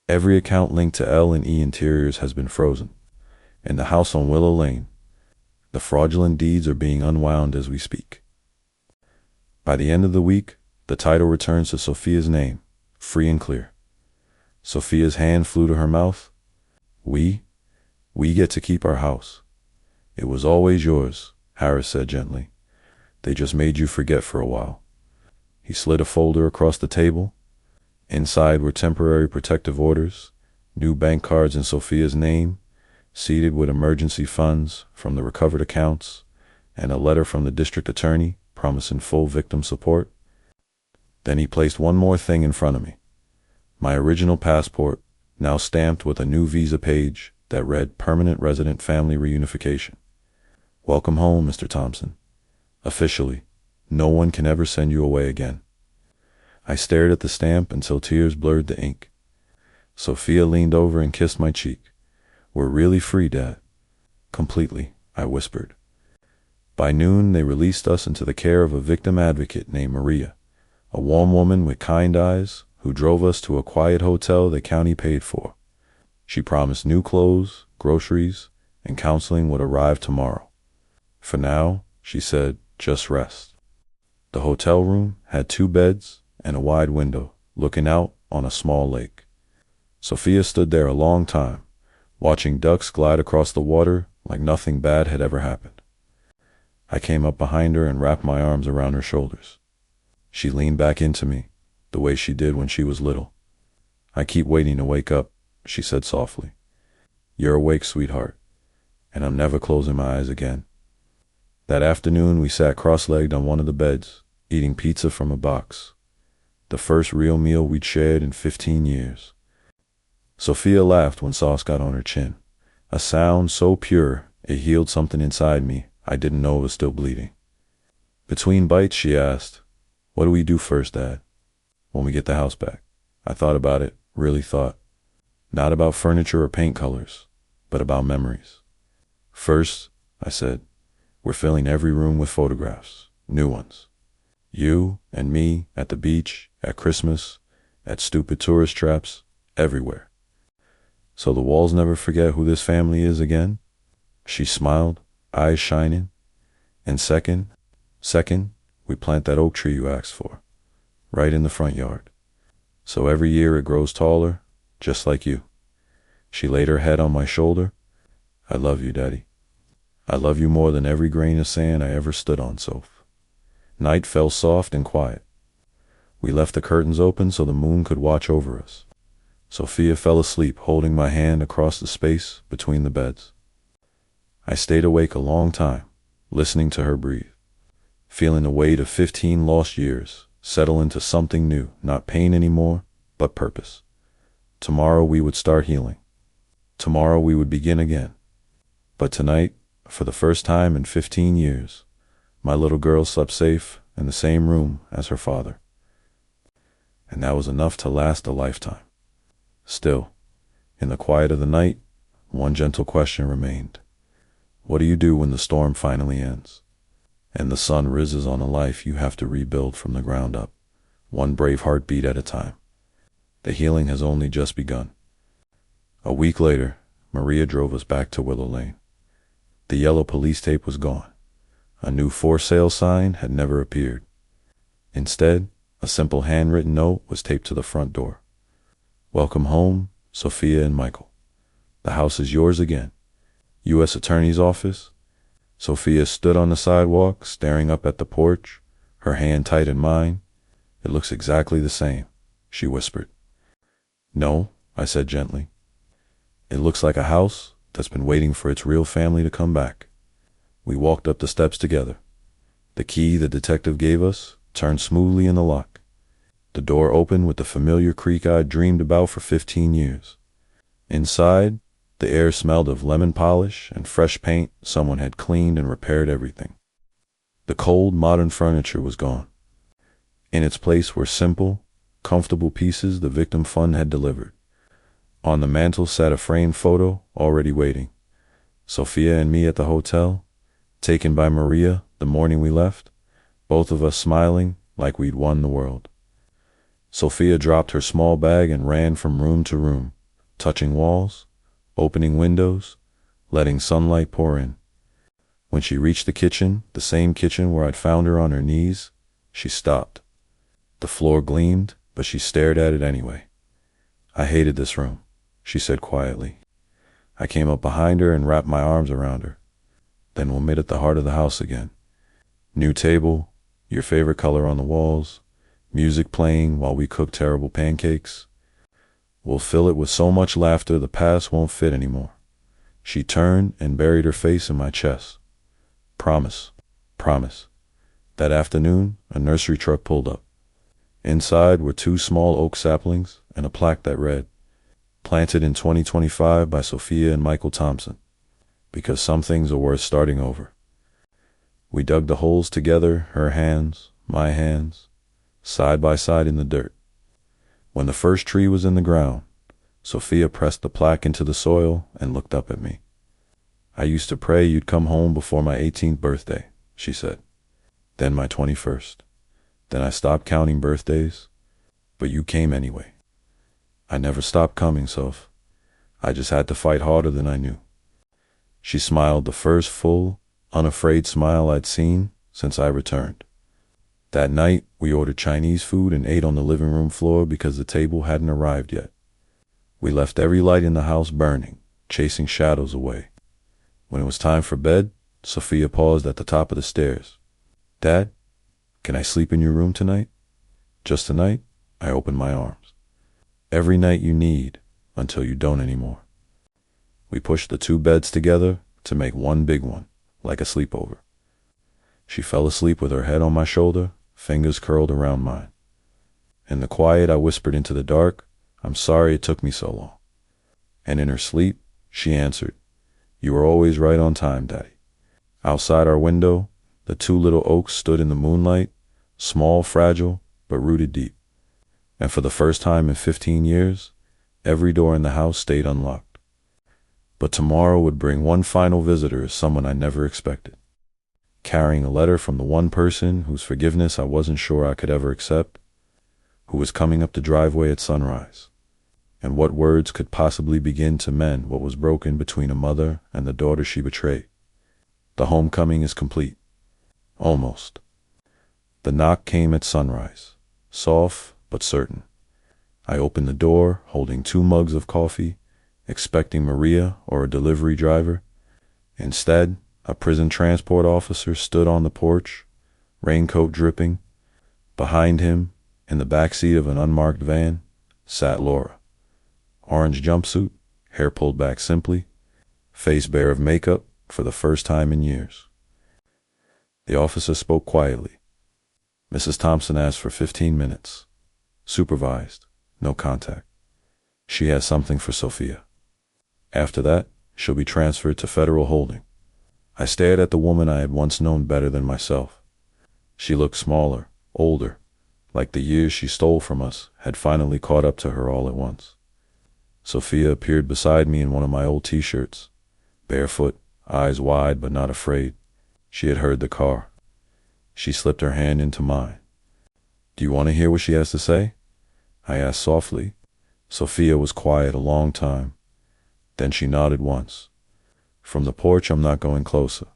Speaker 1: Every account linked to L&E Interiors has been frozen. In the house on Willow Lane, the fraudulent deeds are being unwound as we speak. By the end of the week, the title returns to Sophia's name, free and clear." Sophia's hand flew to her mouth. We get to keep our house. It was always yours," Harris said gently. "They just made you forget for a while." He slid a folder across the table. Inside were temporary protective orders, new bank cards in Sophia's name, seeded with emergency funds from the recovered accounts, and a letter from the district attorney promising full victim support. Then he placed one more thing in front of me. My original passport, now stamped with a new visa page that read "Permanent Resident Family Reunification." "Welcome home, Mr. Thompson. Officially, no one can ever send you away again." I stared at the stamp until tears blurred the ink. Sophia leaned over and kissed my cheek. "We're really free, Dad." "Completely," I whispered. By noon, they released us into the care of a victim advocate named Maria, a warm woman with kind eyes who drove us to a quiet hotel the county paid for. She promised new clothes, groceries, and counseling would arrive tomorrow. "For now," she said, "just rest." The hotel room had 2 beds and a wide window looking out on a small lake. Sophia stood there a long time, watching ducks glide across the water like nothing bad had ever happened. I came up behind her and wrapped my arms around her shoulders. She leaned back into me, the way she did when she was little. "I keep waiting to wake up," she said softly. "You're awake, sweetheart, and I'm never closing my eyes again." That afternoon, we sat cross-legged on one of the beds, eating pizza from a box. The first real meal we'd shared in 15 years. Sophia laughed when sauce got on her chin, a sound so pure it healed something inside me I didn't know was still bleeding. Between bites, she asked, "What do we do first, Dad, when we get the house back?" I thought about it, really thought. Not about furniture or paint colors, but about memories. "First," I said, "we're filling every room with photographs, new ones. You and me at the beach, at Christmas, at stupid tourist traps, everywhere. So the walls never forget who this family is again." She smiled, eyes shining. "And second, we plant that oak tree you asked for, right in the front yard. So every year it grows taller, just like you." She laid her head on my shoulder. "I love you, Daddy. I love you more than every grain of sand I ever stood on, Soph." Night fell soft and quiet. We left the curtains open so the moon could watch over us. Sophia fell asleep, holding my hand across the space between the beds. I stayed awake a long time, listening to her breathe, feeling the weight of 15 lost years settle into something new, not pain anymore, but purpose. Tomorrow we would start healing. Tomorrow we would begin again. But tonight, for the first time in 15 years, my little girl slept safe in the same room as her father. And that was enough to last a lifetime. Still, in the quiet of the night, one gentle question remained. What do you do when the storm finally ends, and the sun rises on a life you have to rebuild from the ground up, one brave heartbeat at a time? The healing has only just begun. A week later, Maria drove us back to Willow Lane. The yellow police tape was gone. A new for sale sign had never appeared. Instead, a simple handwritten note was taped to the front door. Welcome home, Sophia and Michael. The house is yours again. U.S. Attorney's Office. Sophia stood on the sidewalk, staring up at the porch, her hand tight in mine. It looks exactly the same, she whispered. No, I said gently. It looks like a house that's been waiting for its real family to come back. We walked up the steps together. The key the detective gave us turned smoothly in the lock. The door opened with the familiar creak I'd dreamed about for 15 years. Inside, the air smelled of lemon polish and fresh paint. Someone had cleaned and repaired everything. The cold, modern furniture was gone. In its place were simple, comfortable pieces the victim fund had delivered. On the mantel sat a framed photo, already waiting. Sophia and me at the hotel, taken by Maria the morning we left, both of us smiling like we'd won the world. Sophia dropped her small bag and ran from room to room, touching walls, opening windows, letting sunlight pour in. When she reached the kitchen, the same kitchen where I'd found her on her knees, she stopped. The floor gleamed, but she stared at it anyway. I hated this room, she said quietly. I came up behind her and wrapped my arms around her. Then we'll meet at the heart of the house again. New table, your favorite color on the walls, music playing while we cook terrible pancakes. We'll fill it with so much laughter the past won't fit anymore. She turned and buried her face in my chest. Promise, promise. That afternoon, a nursery truck pulled up. Inside were 2 small oak saplings and a plaque that read, planted in 2025 by Sophia and Michael Thompson, because some things are worth starting over. We dug the holes together, her hands, my hands, side by side in the dirt. When the first tree was in the ground, Sophia pressed the plaque into the soil and looked up at me. I used to pray you'd come home before my 18th birthday, she said. Then my 21st. Then I stopped counting birthdays, but you came anyway. I never stopped coming, Soph. I just had to fight harder than I knew. She smiled, the first full, unafraid smile I'd seen since I returned. That night, we ordered Chinese food and ate on the living room floor because the table hadn't arrived yet. We left every light in the house burning, chasing shadows away. When it was time for bed, Sophia paused at the top of the stairs. Dad, can I sleep in your room tonight? Just tonight? I opened my arms. Every night you need, until you don't anymore. We pushed the 2 beds together to make one big one, like a sleepover. She fell asleep with her head on my shoulder, fingers curled around mine. In the quiet, I whispered into the dark, I'm sorry it took me so long. And in her sleep, she answered, You were always right on time, Daddy. Outside our window, the 2 little oaks stood in the moonlight, small, fragile, but rooted deep. And for the first time in 15 years, every door in the house stayed unlocked. But tomorrow would bring one final visitor, someone I never expected, carrying a letter from the one person whose forgiveness I wasn't sure I could ever accept, who was coming up the driveway at sunrise. And what words could possibly begin to mend what was broken between a mother and the daughter she betrayed? The homecoming is complete. Almost. The knock came at sunrise, soft but certain. I opened the door, holding 2 mugs of coffee, expecting Maria or a delivery driver. Instead, a prison transport officer stood on the porch, raincoat dripping. Behind him, in the backseat of an unmarked van, sat Laura. Orange jumpsuit, hair pulled back simply, face bare of makeup, for the first time in years. The officer spoke quietly. Mrs. Thompson asked for 15 minutes. Supervised. No contact. She has something for Sophia. After that, she'll be transferred to federal holding. I stared at the woman I had once known better than myself. She looked smaller, older, like the years she stole from us had finally caught up to her all at once. Sophia appeared beside me in one of my old t-shirts, barefoot, eyes wide but not afraid. She had heard the car. She slipped her hand into mine. "Do you want to hear what she has to say?" I asked softly. Sophia was quiet a long time. Then she nodded once. From the porch, "I'm not going closer."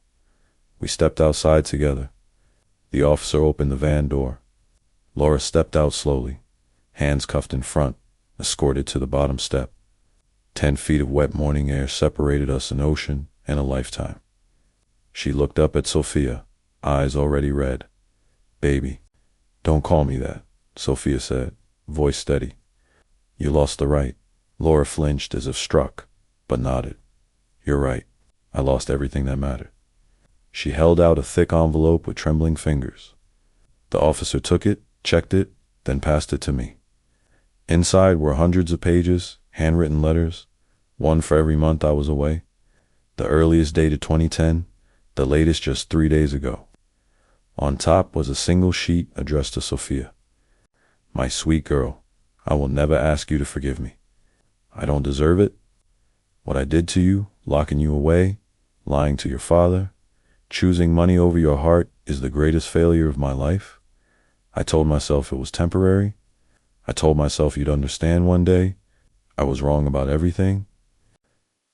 Speaker 1: We stepped outside together. The officer opened the van door. Laura stepped out slowly, hands cuffed in front, escorted to the bottom step. 10 feet of wet morning air separated us, an ocean and a lifetime. She looked up at Sophia, eyes already red. "Baby." "Don't call me that," Sophia said, voice steady. "You lost the right." Laura flinched as if struck, but nodded. "You're right. I lost everything that mattered." She held out a thick envelope with trembling fingers. The officer took it, checked it, then passed it to me. Inside were hundreds of pages, handwritten letters, one for every month I was away. The earliest dated 2010, the latest just 3 days ago. On top was a single sheet addressed to Sophia. "My sweet girl, I will never ask you to forgive me. I don't deserve it. What I did to you, locking you away, lying to your father, choosing money over your heart is the greatest failure of my life. I told myself it was temporary. I told myself you'd understand one day. I was wrong about everything.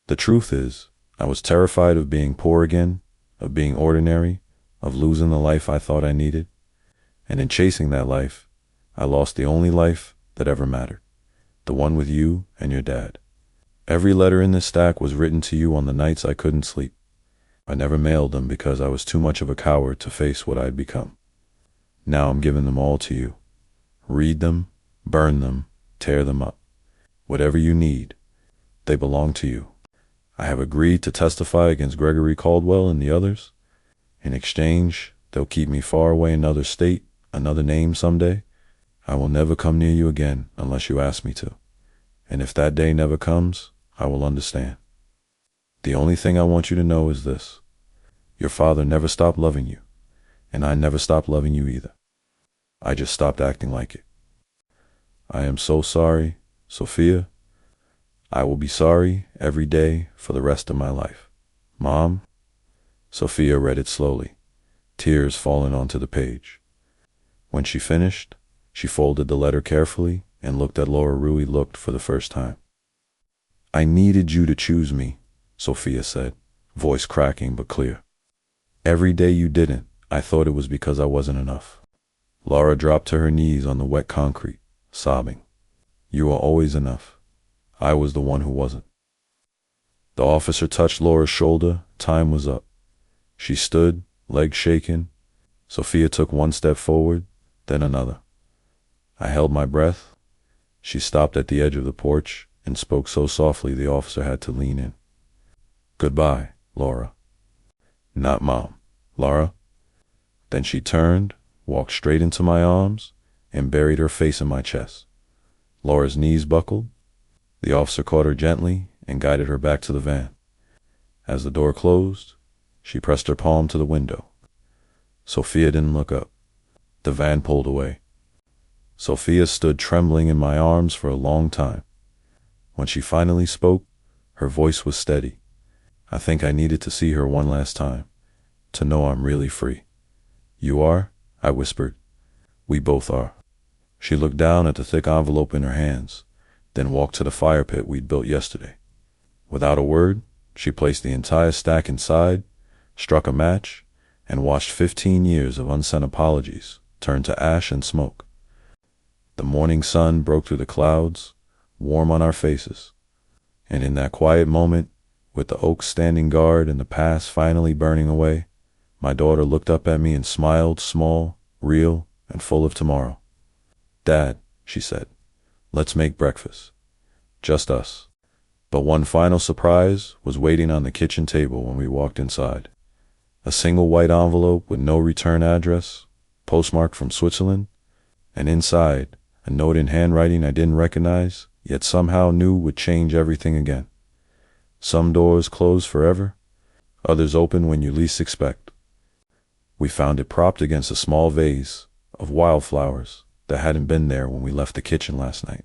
Speaker 1: The truth is, I was terrified of being poor again, of being ordinary, of losing the life I thought I needed. And in chasing that life, I lost the only life that ever mattered, the one with you and your dad. Every letter in this stack was written to you on the nights I couldn't sleep. I never mailed them because I was too much of a coward to face what I'd become. Now I'm giving them all to you. Read them, burn them, tear them up. Whatever you need, they belong to you. I have agreed to testify against Gregory Caldwell and the others. In exchange, they'll keep me far away in another state, another name someday. I will never come near you again unless you ask me to. And if that day never comes, I will understand. The only thing I want you to know is this. Your father never stopped loving you, and I never stopped loving you either. I just stopped acting like it. I am so sorry, Sophia. I will be sorry every day for the rest of my life. Mom." Sophia read it slowly, tears falling onto the page. When she finished, she folded the letter carefully and looked at Laura Rui looked for the first time. "I needed you to choose me," Sophia said, voice cracking but clear. "Every day you didn't, I thought it was because I wasn't enough." Laura dropped to her knees on the wet concrete, sobbing. "You were always enough. I was the one who wasn't." The officer touched Laura's shoulder. Time was up. She stood, legs shaking. Sophia took one step forward, then another. I held my breath. She stopped at the edge of the porch and spoke so softly the officer had to lean in. "Goodbye, Laura." "Not Mom. Laura." Then she turned, walked straight into my arms, and buried her face in my chest. Laura's knees buckled. The officer caught her gently and guided her back to the van. As the door closed, she pressed her palm to the window. Sophia didn't look up. The van pulled away. Sophia stood trembling in my arms for a long time. When she finally spoke, her voice was steady. I think I needed to see her one last time, to know I'm really free. "You are?" I whispered. "We both are." She looked down at the thick envelope in her hands, then walked to the fire pit we'd built yesterday. Without a word, she placed the entire stack inside, struck a match, and watched 15 years of unsent apologies turn to ash and smoke. The morning sun broke through the clouds, warm on our faces. And in that quiet moment, with the oaks standing guard and the past finally burning away, my daughter looked up at me and smiled, small, real, and full of tomorrow. "Dad," she said, "let's make breakfast. Just us." But one final surprise was waiting on the kitchen table when we walked inside. A single white envelope with no return address, postmarked from Switzerland, and inside, a note in handwriting I didn't recognize, yet somehow knew would change everything again. Some doors close forever, others open when you least expect. We found it propped against a small vase of wildflowers that hadn't been there when we left the kitchen last night.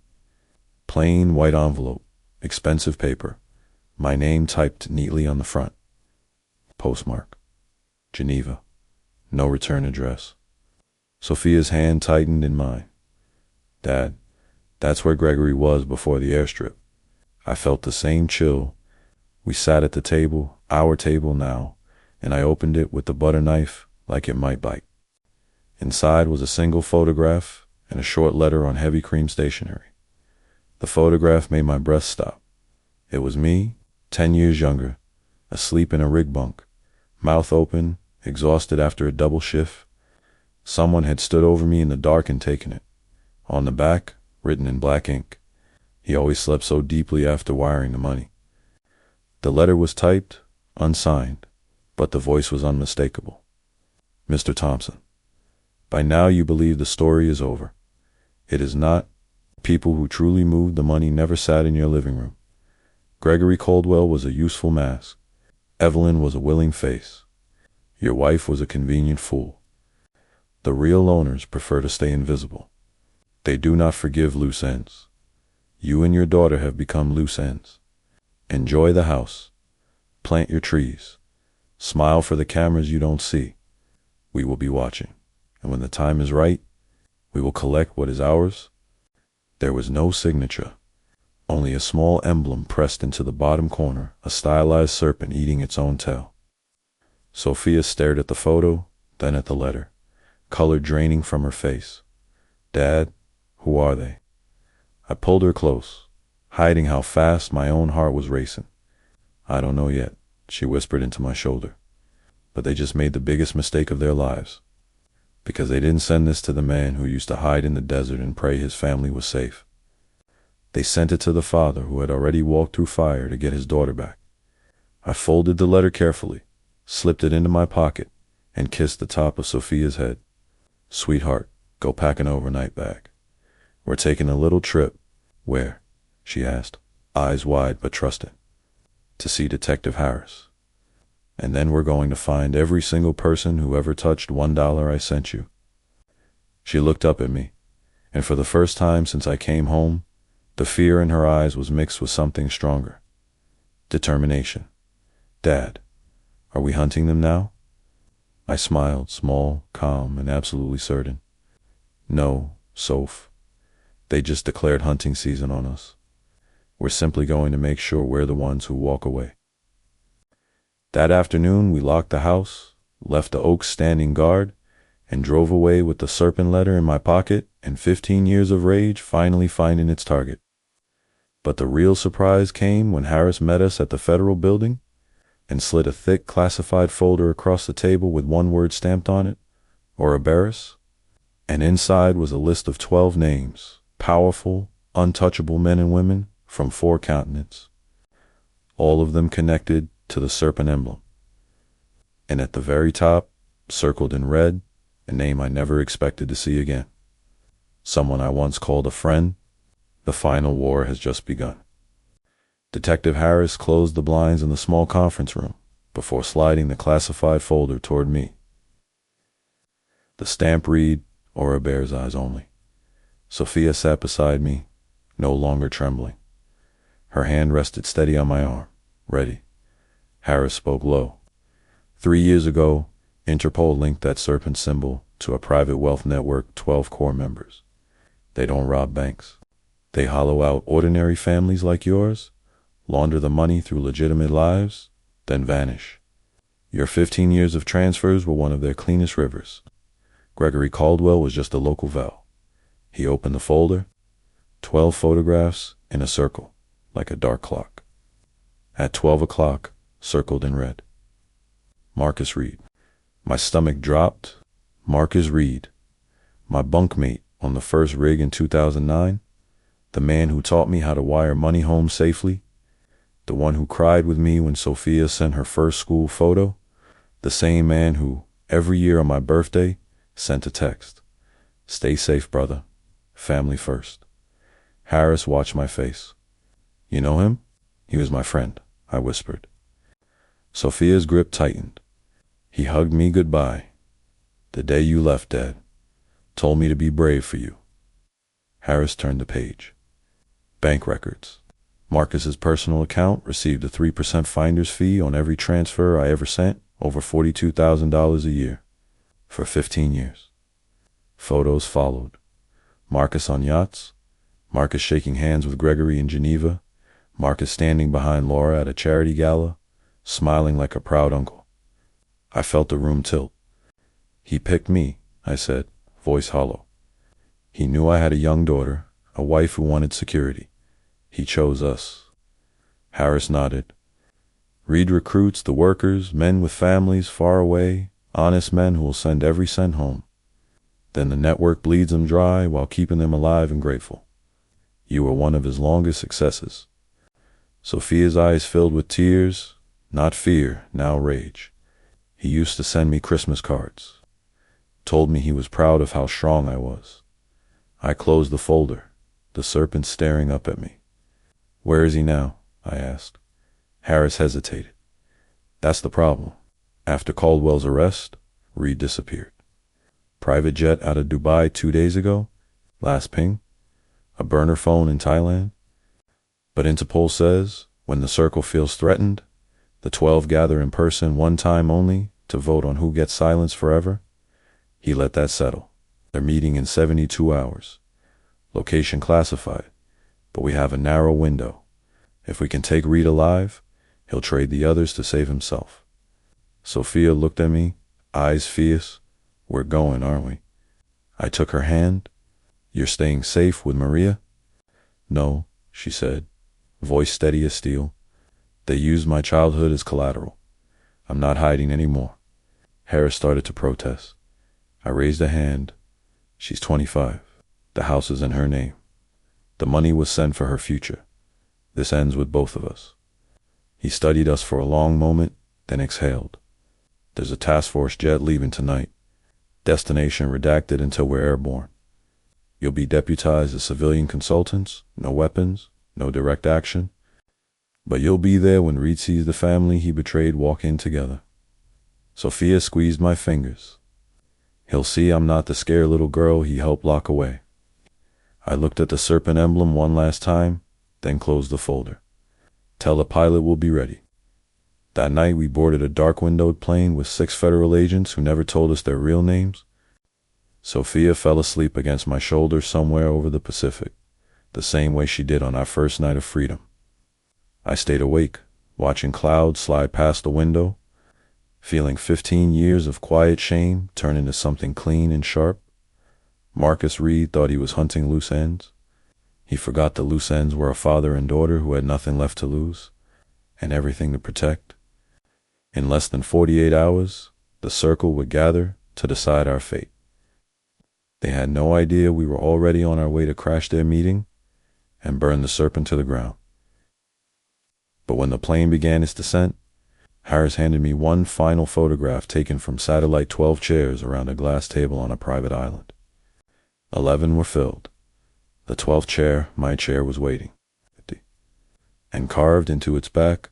Speaker 1: Plain white envelope, expensive paper, my name typed neatly on the front. Postmark, Geneva, no return address. Sophia's hand tightened in mine. Dad, that's where Gregory was before the airstrip. I felt the same chill. We sat at the table, our table now, and I opened it with the butter knife like it might bite. Inside was a single photograph and a short letter on heavy cream stationery. The photograph made my breath stop. It was me, 10 years younger, asleep in a rig bunk, mouth open, exhausted after a double shift. Someone had stood over me in the dark and taken it. On the back, written in black ink, he always slept so deeply after wiring the money. The letter was typed, unsigned, but the voice was unmistakable. Mr. Thompson, by now you believe the story is over. It is not. People who truly moved the money never sat in your living room. Gregory Caldwell was a useful mask. Evelyn was a willing face. Your wife was a convenient fool. The real owners prefer to stay invisible. They do not forgive loose ends. You and your daughter have become loose ends. Enjoy the house. Plant your trees. Smile for the cameras you don't see. We will be watching. And when the time is right, we will collect what is ours. There was no signature, only a small emblem pressed into the bottom corner, a stylized serpent eating its own tail. Sophia stared at the photo, then at the letter, color draining from her face. Dad, who are they? I pulled her close, hiding how fast my own heart was racing. I don't know yet, she whispered into my shoulder. But they just made the biggest mistake of their lives. Because they didn't send this to the man who used to hide in the desert and pray his family was safe. They sent it to the father who had already walked through fire to get his daughter back. I folded the letter carefully, slipped it into my pocket, and kissed the top of Sophia's head. Sweetheart, go pack an overnight bag. We're taking a little trip. Where? She asked, eyes wide but trusting. To see Detective Harris. And then we're going to find every single person who ever touched $1 I sent you. She looked up at me, and for the first time since I came home, the fear in her eyes was mixed with something stronger. Determination. Dad, are we hunting them now? I smiled, small, calm, and absolutely certain. No, Soph. They just declared hunting season on us. We're simply going to make sure we're the ones who walk away. That afternoon, we locked the house, left the Oaks standing guard, and drove away with the serpent letter in my pocket and 15 years of rage finally finding its target. But the real surprise came when Harris met us at the federal building and slid a thick classified folder across the table with one word stamped on it, Ouroboros, and inside was a list of 12 names, powerful, untouchable men and women from 4 continents, all of them connected to the serpent emblem. And at the very top, circled in red, a name I never expected to see again. Someone I once called a friend. The final war has just begun. Detective Harris closed the blinds in the small conference room before sliding the classified folder toward me. The stamp read, or a bear's eyes only. Sophia sat beside me, no longer trembling. Her hand rested steady on my arm, ready. Harris spoke low. 3 years ago, Interpol linked that serpent symbol to a private wealth network, 12 core members. They don't rob banks. They hollow out ordinary families like yours, launder the money through legitimate lives, then vanish. Your 15 years of transfers were one of their cleanest rivers. Gregory Caldwell was just a local val. He opened the folder, 12 photographs in a circle, like a dark clock. At 12 o'clock, circled in red. Marcus Reed. My stomach dropped. Marcus Reed. My bunkmate on the first rig in 2009. The man who taught me how to wire money home safely. The one who cried with me when Sophia sent her first school photo? The same man who, every year on my birthday, sent a text. Stay safe, brother. Family first. Harris watched my face. You know him? He was my friend, I whispered. Sophia's grip tightened. He hugged me goodbye. The day you left, Dad. Told me to be brave for you. Harris turned the page. Bank records. Marcus's personal account received a 3% finder's fee on every transfer I ever sent, over $42,000 a year, for 15 years. Photos followed. Marcus on yachts, Marcus shaking hands with Gregory in Geneva, Marcus standing behind Laura at a charity gala, smiling like a proud uncle. I felt the room tilt. He picked me, I said, voice hollow. He knew I had a young daughter, a wife who wanted security. He chose us. Harris nodded. Reed recruits the workers, men with families far away, honest men who will send every cent home. Then the network bleeds them dry while keeping them alive and grateful. You were one of his longest successes. Sophia's eyes filled with tears, not fear, now rage. He used to send me Christmas cards. Told me he was proud of how strong I was. I closed the folder, the serpent staring up at me. Where is he now? I asked. Harris hesitated. That's the problem. After Caldwell's arrest, Reed disappeared. Private jet out of Dubai 2 days ago? Last ping? A burner phone in Thailand? But Interpol says, when the circle feels threatened, the 12 gather in person one time only to vote on who gets silence forever. He let that settle. They're meeting in 72 hours. Location classified, but we have a narrow window. If we can take Reed alive, he'll trade the others to save himself. Sophia looked at me, eyes fierce. We're going, aren't we? I took her hand. You're staying safe with Maria? No, she said, voice steady as steel. They used my childhood as collateral. I'm not hiding anymore. Harris started to protest. I raised a hand. She's 25. The house is in her name. The money was sent for her future. This ends with both of us. He studied us for a long moment, then exhaled. There's a task force jet leaving tonight. Destination redacted until we're airborne. You'll be deputized as civilian consultants, no weapons, no direct action. But you'll be there when Reed sees the family he betrayed walk in together. Sophia squeezed my fingers. He'll see I'm not the scared little girl he helped lock away. I looked at the serpent emblem one last time, then closed the folder. Tell the pilot we'll be ready. That night we boarded a dark-windowed plane with 6 federal agents who never told us their real names. Sophia fell asleep against my shoulder somewhere over the Pacific, the same way she did on our first night of freedom. I stayed awake, watching clouds slide past the window, feeling 15 years of quiet shame turn into something clean and sharp. Marcus Reed thought he was hunting loose ends. He forgot the loose ends were a father and daughter who had nothing left to lose and everything to protect. In less than 48 hours, the circle would gather to decide our fate. They had no idea we were already on our way to crash their meeting and burn the serpent to the ground. But when the plane began its descent, Harris handed me one final photograph taken from satellite 12 chairs around a glass table on a private island. 11 were filled. The 12th chair, my chair, was waiting. And carved into its back,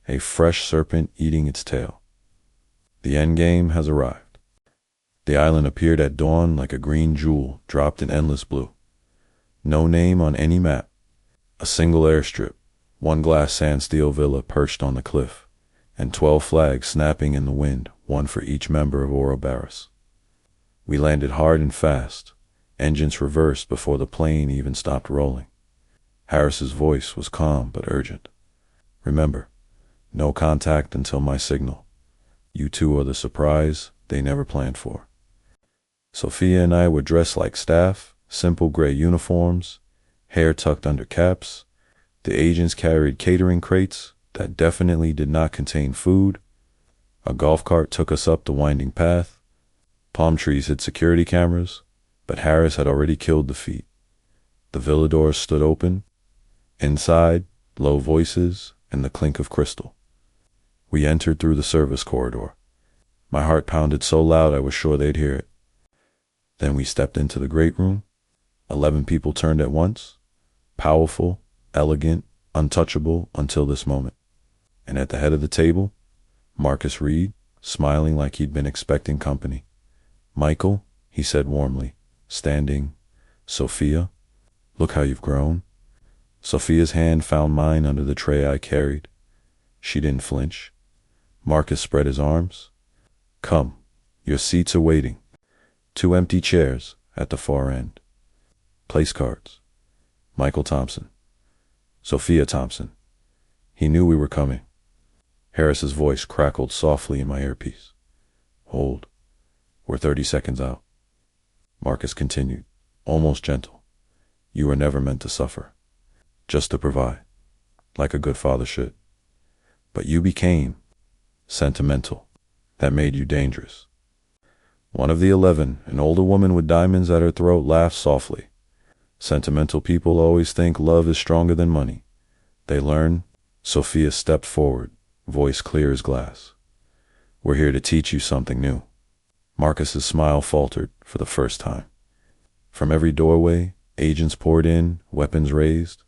Speaker 1: a fresh serpent eating its tail. The end game has arrived. The island appeared at dawn like a green jewel dropped in endless blue. No name on any map. A single airstrip, one glass sand steel villa perched on the cliff, and 12 flags snapping in the wind, one for each member of Ouroboros. We landed hard and fast, engines reversed before the plane even stopped rolling. Harris's voice was calm but urgent. Remember, no contact until my signal. You two are the surprise they never planned for. Sophia and I were dressed like staff, simple gray uniforms, hair tucked under caps. The agents carried catering crates that definitely did not contain food. A golf cart took us up the winding path. Palm trees hid security cameras, but Harris had already killed the feet. The villa doors stood open. Inside, low voices and the clink of crystal. We entered through the service corridor. My heart pounded so loud I was sure they'd hear it. Then we stepped into the great room. 11 people turned at once. Powerful, elegant, untouchable until this moment. And at the head of the table, Marcus Reed, smiling like he'd been expecting company. "Michael," he said warmly, standing. "Sophia, look how you've grown." Sophia's hand found mine under the tray I carried. She didn't flinch. Marcus spread his arms. "Come, your seats are waiting." 2 empty chairs at the far end. Place cards. Michael Thompson. Sophia Thompson. He knew we were coming. Harris's voice crackled softly in my earpiece. "Hold. We're 30 seconds out." Marcus continued, almost gentle. "You were never meant to suffer. Just to provide, like a good father should. But you became sentimental. That made you dangerous." One of the 11, an older woman with diamonds at her throat, laughed softly. "Sentimental people always think love is stronger than money. They learn." Sophia stepped forward, voice clear as glass. "We're here to teach you something new." Marcus's smile faltered for the first time. From every doorway, agents poured in, weapons raised,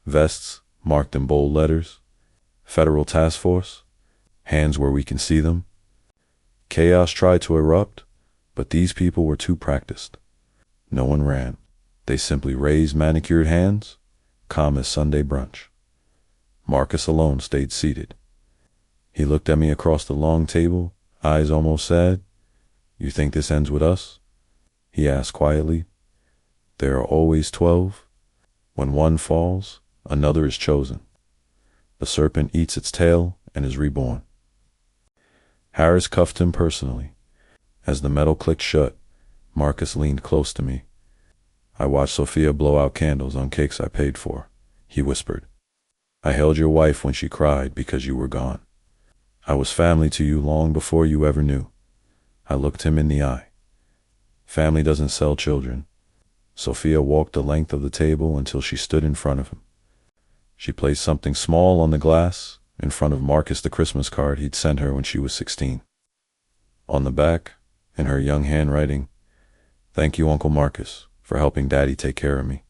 Speaker 1: vests marked in bold letters. "Federal Task Force," hands where we can see them. Chaos tried to erupt, but these people were too practiced. No one ran. They simply raised manicured hands, calm as Sunday brunch. Marcus alone stayed seated. He looked at me across the long table, eyes almost sad. "You think this ends with us?" he asked quietly. "There are always 12. When one falls, another is chosen. The serpent eats its tail and is reborn." Harris cuffed him personally. As the metal clicked shut, Marcus leaned close to me. "I watched Sophia blow out candles on cakes I paid for," he whispered. "I held your wife when she cried because you were gone. I was family to you long before you ever knew." I looked him in the eye. "Family doesn't sell children." Sophia walked the length of the table until she stood in front of him. She placed something small on the glass, in front of Marcus, the Christmas card he'd sent her when she was 16. On the back, in her young handwriting, "Thank you, Uncle Marcus, for helping Daddy take care of me."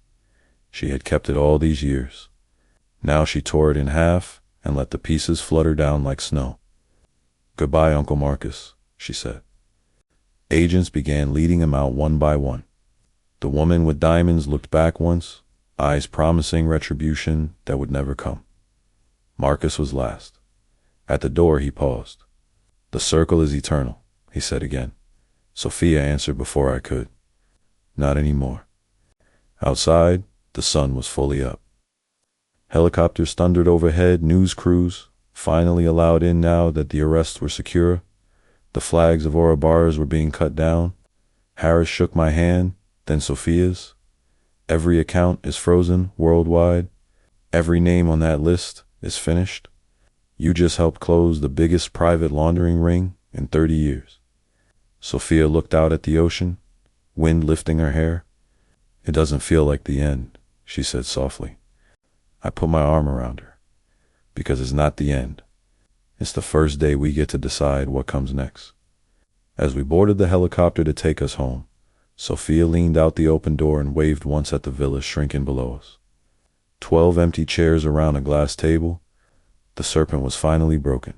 Speaker 1: She had kept it all these years. Now she tore it in half and let the pieces flutter down like snow. "Goodbye, Uncle Marcus," she said. Agents began leading him out one by one. The woman with diamonds looked back once, eyes promising retribution that would never come. Marcus was last. At the door he paused. "The circle is eternal," he said again. Sophia answered before I could. "Not anymore." Outside, the sun was fully up. Helicopters thundered overhead, news crews, finally allowed in now that the arrests were secure. The flags of Ouroboros were being cut down. Harris shook my hand, then Sophia's. "Every account is frozen worldwide. Every name on that list is finished. You just helped close the biggest private laundering ring in 30 years. Sophia looked out at the ocean, wind lifting her hair. "It doesn't feel like the end," she said softly. I put my arm around her. "Because it's not the end. It's the first day we get to decide what comes next." As we boarded the helicopter to take us home, Sophia leaned out the open door and waved once at the villa shrinking below us. 12 empty chairs around a glass table. The serpent was finally broken.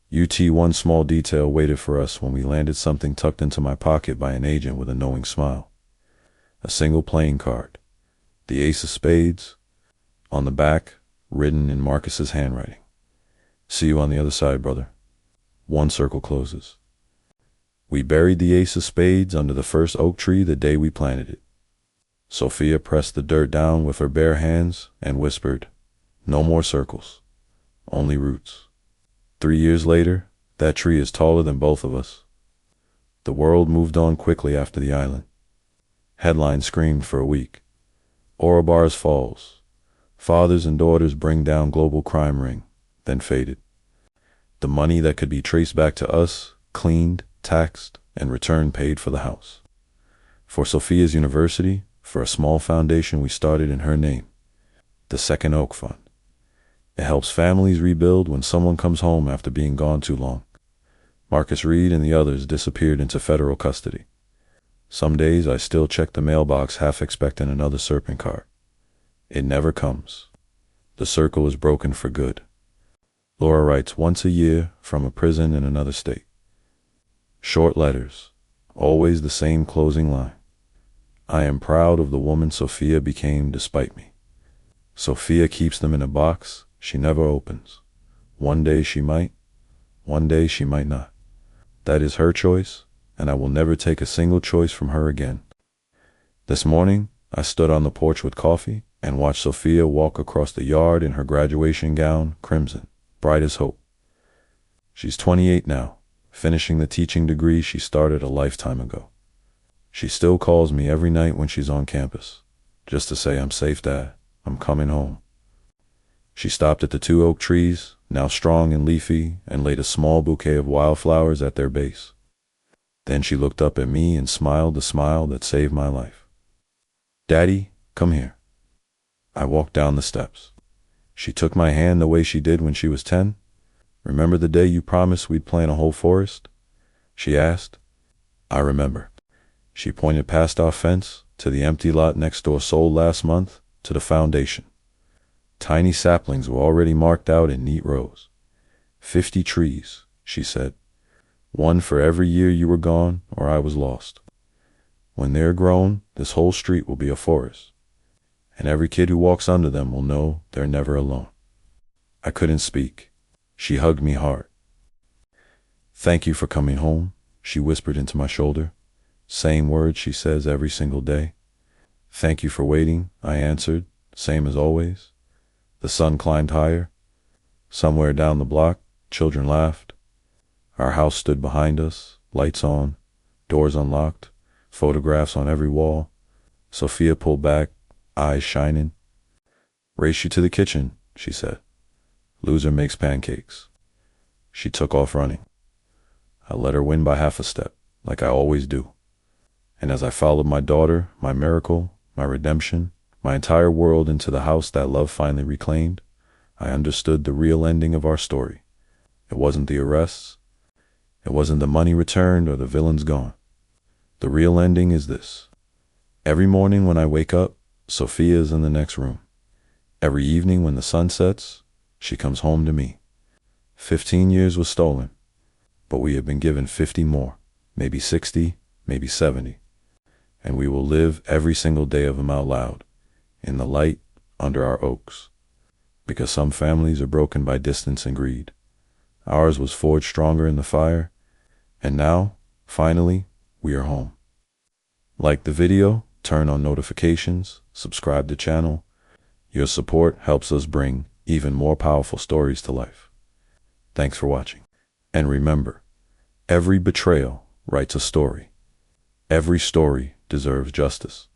Speaker 1: One small detail waited for us when we landed, something tucked into my pocket by an agent with a knowing smile. A single playing card. The ace of spades. On the back, written in Marcus's handwriting. "See you on the other side, brother." One circle closes. We buried the ace of spades under the first oak tree the day we planted it. Sophia pressed the dirt down with her bare hands and whispered, "No more circles, only roots." 3 years later, that tree is taller than both of us. The world moved on quickly after the island. Headlines screamed for a week. Ouroboros falls. Fathers and daughters bring down global crime ring, then faded. The money that could be traced back to us, cleaned, taxed, and returned paid for the house. For Sophia's university, for a small foundation we started in her name, the Second Oak Fund. It helps families rebuild when someone comes home after being gone too long. Marcus Reed and the others disappeared into federal custody. Some days I still check the mailbox half expecting another serpent card. It never comes. The circle is broken for good. Laura writes once a year from a prison in another state. Short letters, always the same closing line. I am proud of the woman Sophia became despite me. Sophia keeps them in a box she never opens. One day she might, one day she might not. That is her choice, and I will never take a single choice from her again. This morning, I stood on the porch with coffee and watched Sophia walk across the yard in her graduation gown, crimson, bright as hope. She's 28 now, finishing the teaching degree she started a lifetime ago. She still calls me every night when she's on campus, just to say, "I'm safe, Dad. I'm coming home." She stopped at the 2 oak trees, now strong and leafy, and laid a small bouquet of wildflowers at their base. Then she looked up at me and smiled the smile that saved my life. "Daddy, come here." I walked down the steps. She took my hand the way she did when she was 10. "Remember the day you promised we'd plant a whole forest?" she asked. I remember. She pointed past our fence to the empty lot next door sold last month to the foundation. Tiny saplings were already marked out in neat rows. 50 trees, she said. One for every year you were gone or I was lost. When they're grown, this whole street will be a forest. And every kid who walks under them will know they're never alone. I couldn't speak. She hugged me hard. "Thank you for coming home," she whispered into my shoulder. Same words she says every single day. "Thank you for waiting," I answered, same as always. The sun climbed higher. Somewhere down the block, children laughed. Our house stood behind us, lights on, doors unlocked, photographs on every wall. Sophia pulled back, eyes shining. "Race you to the kitchen," she said. "Loser makes pancakes." She took off running. I let her win by half a step, like I always do. And as I followed my daughter, my miracle, my redemption, my entire world into the house that love finally reclaimed, I understood the real ending of our story. It wasn't the arrests. It wasn't the money returned or the villains gone. The real ending is this. Every morning when I wake up, Sophia is in the next room. Every evening when the sun sets, she comes home to me. 15 years was stolen, but we have been given 50 more, maybe 60, maybe 70. And we will live every single day of them out loud, in the light, under our oaks. Because some families are broken by distance and greed. Ours was forged stronger in the fire, and now, finally, we are home. Like the video, turn on notifications, subscribe to the channel. Your support helps us bring even more powerful stories to life. Thanks for watching. And remember, every betrayal writes a story. Every story deserves justice.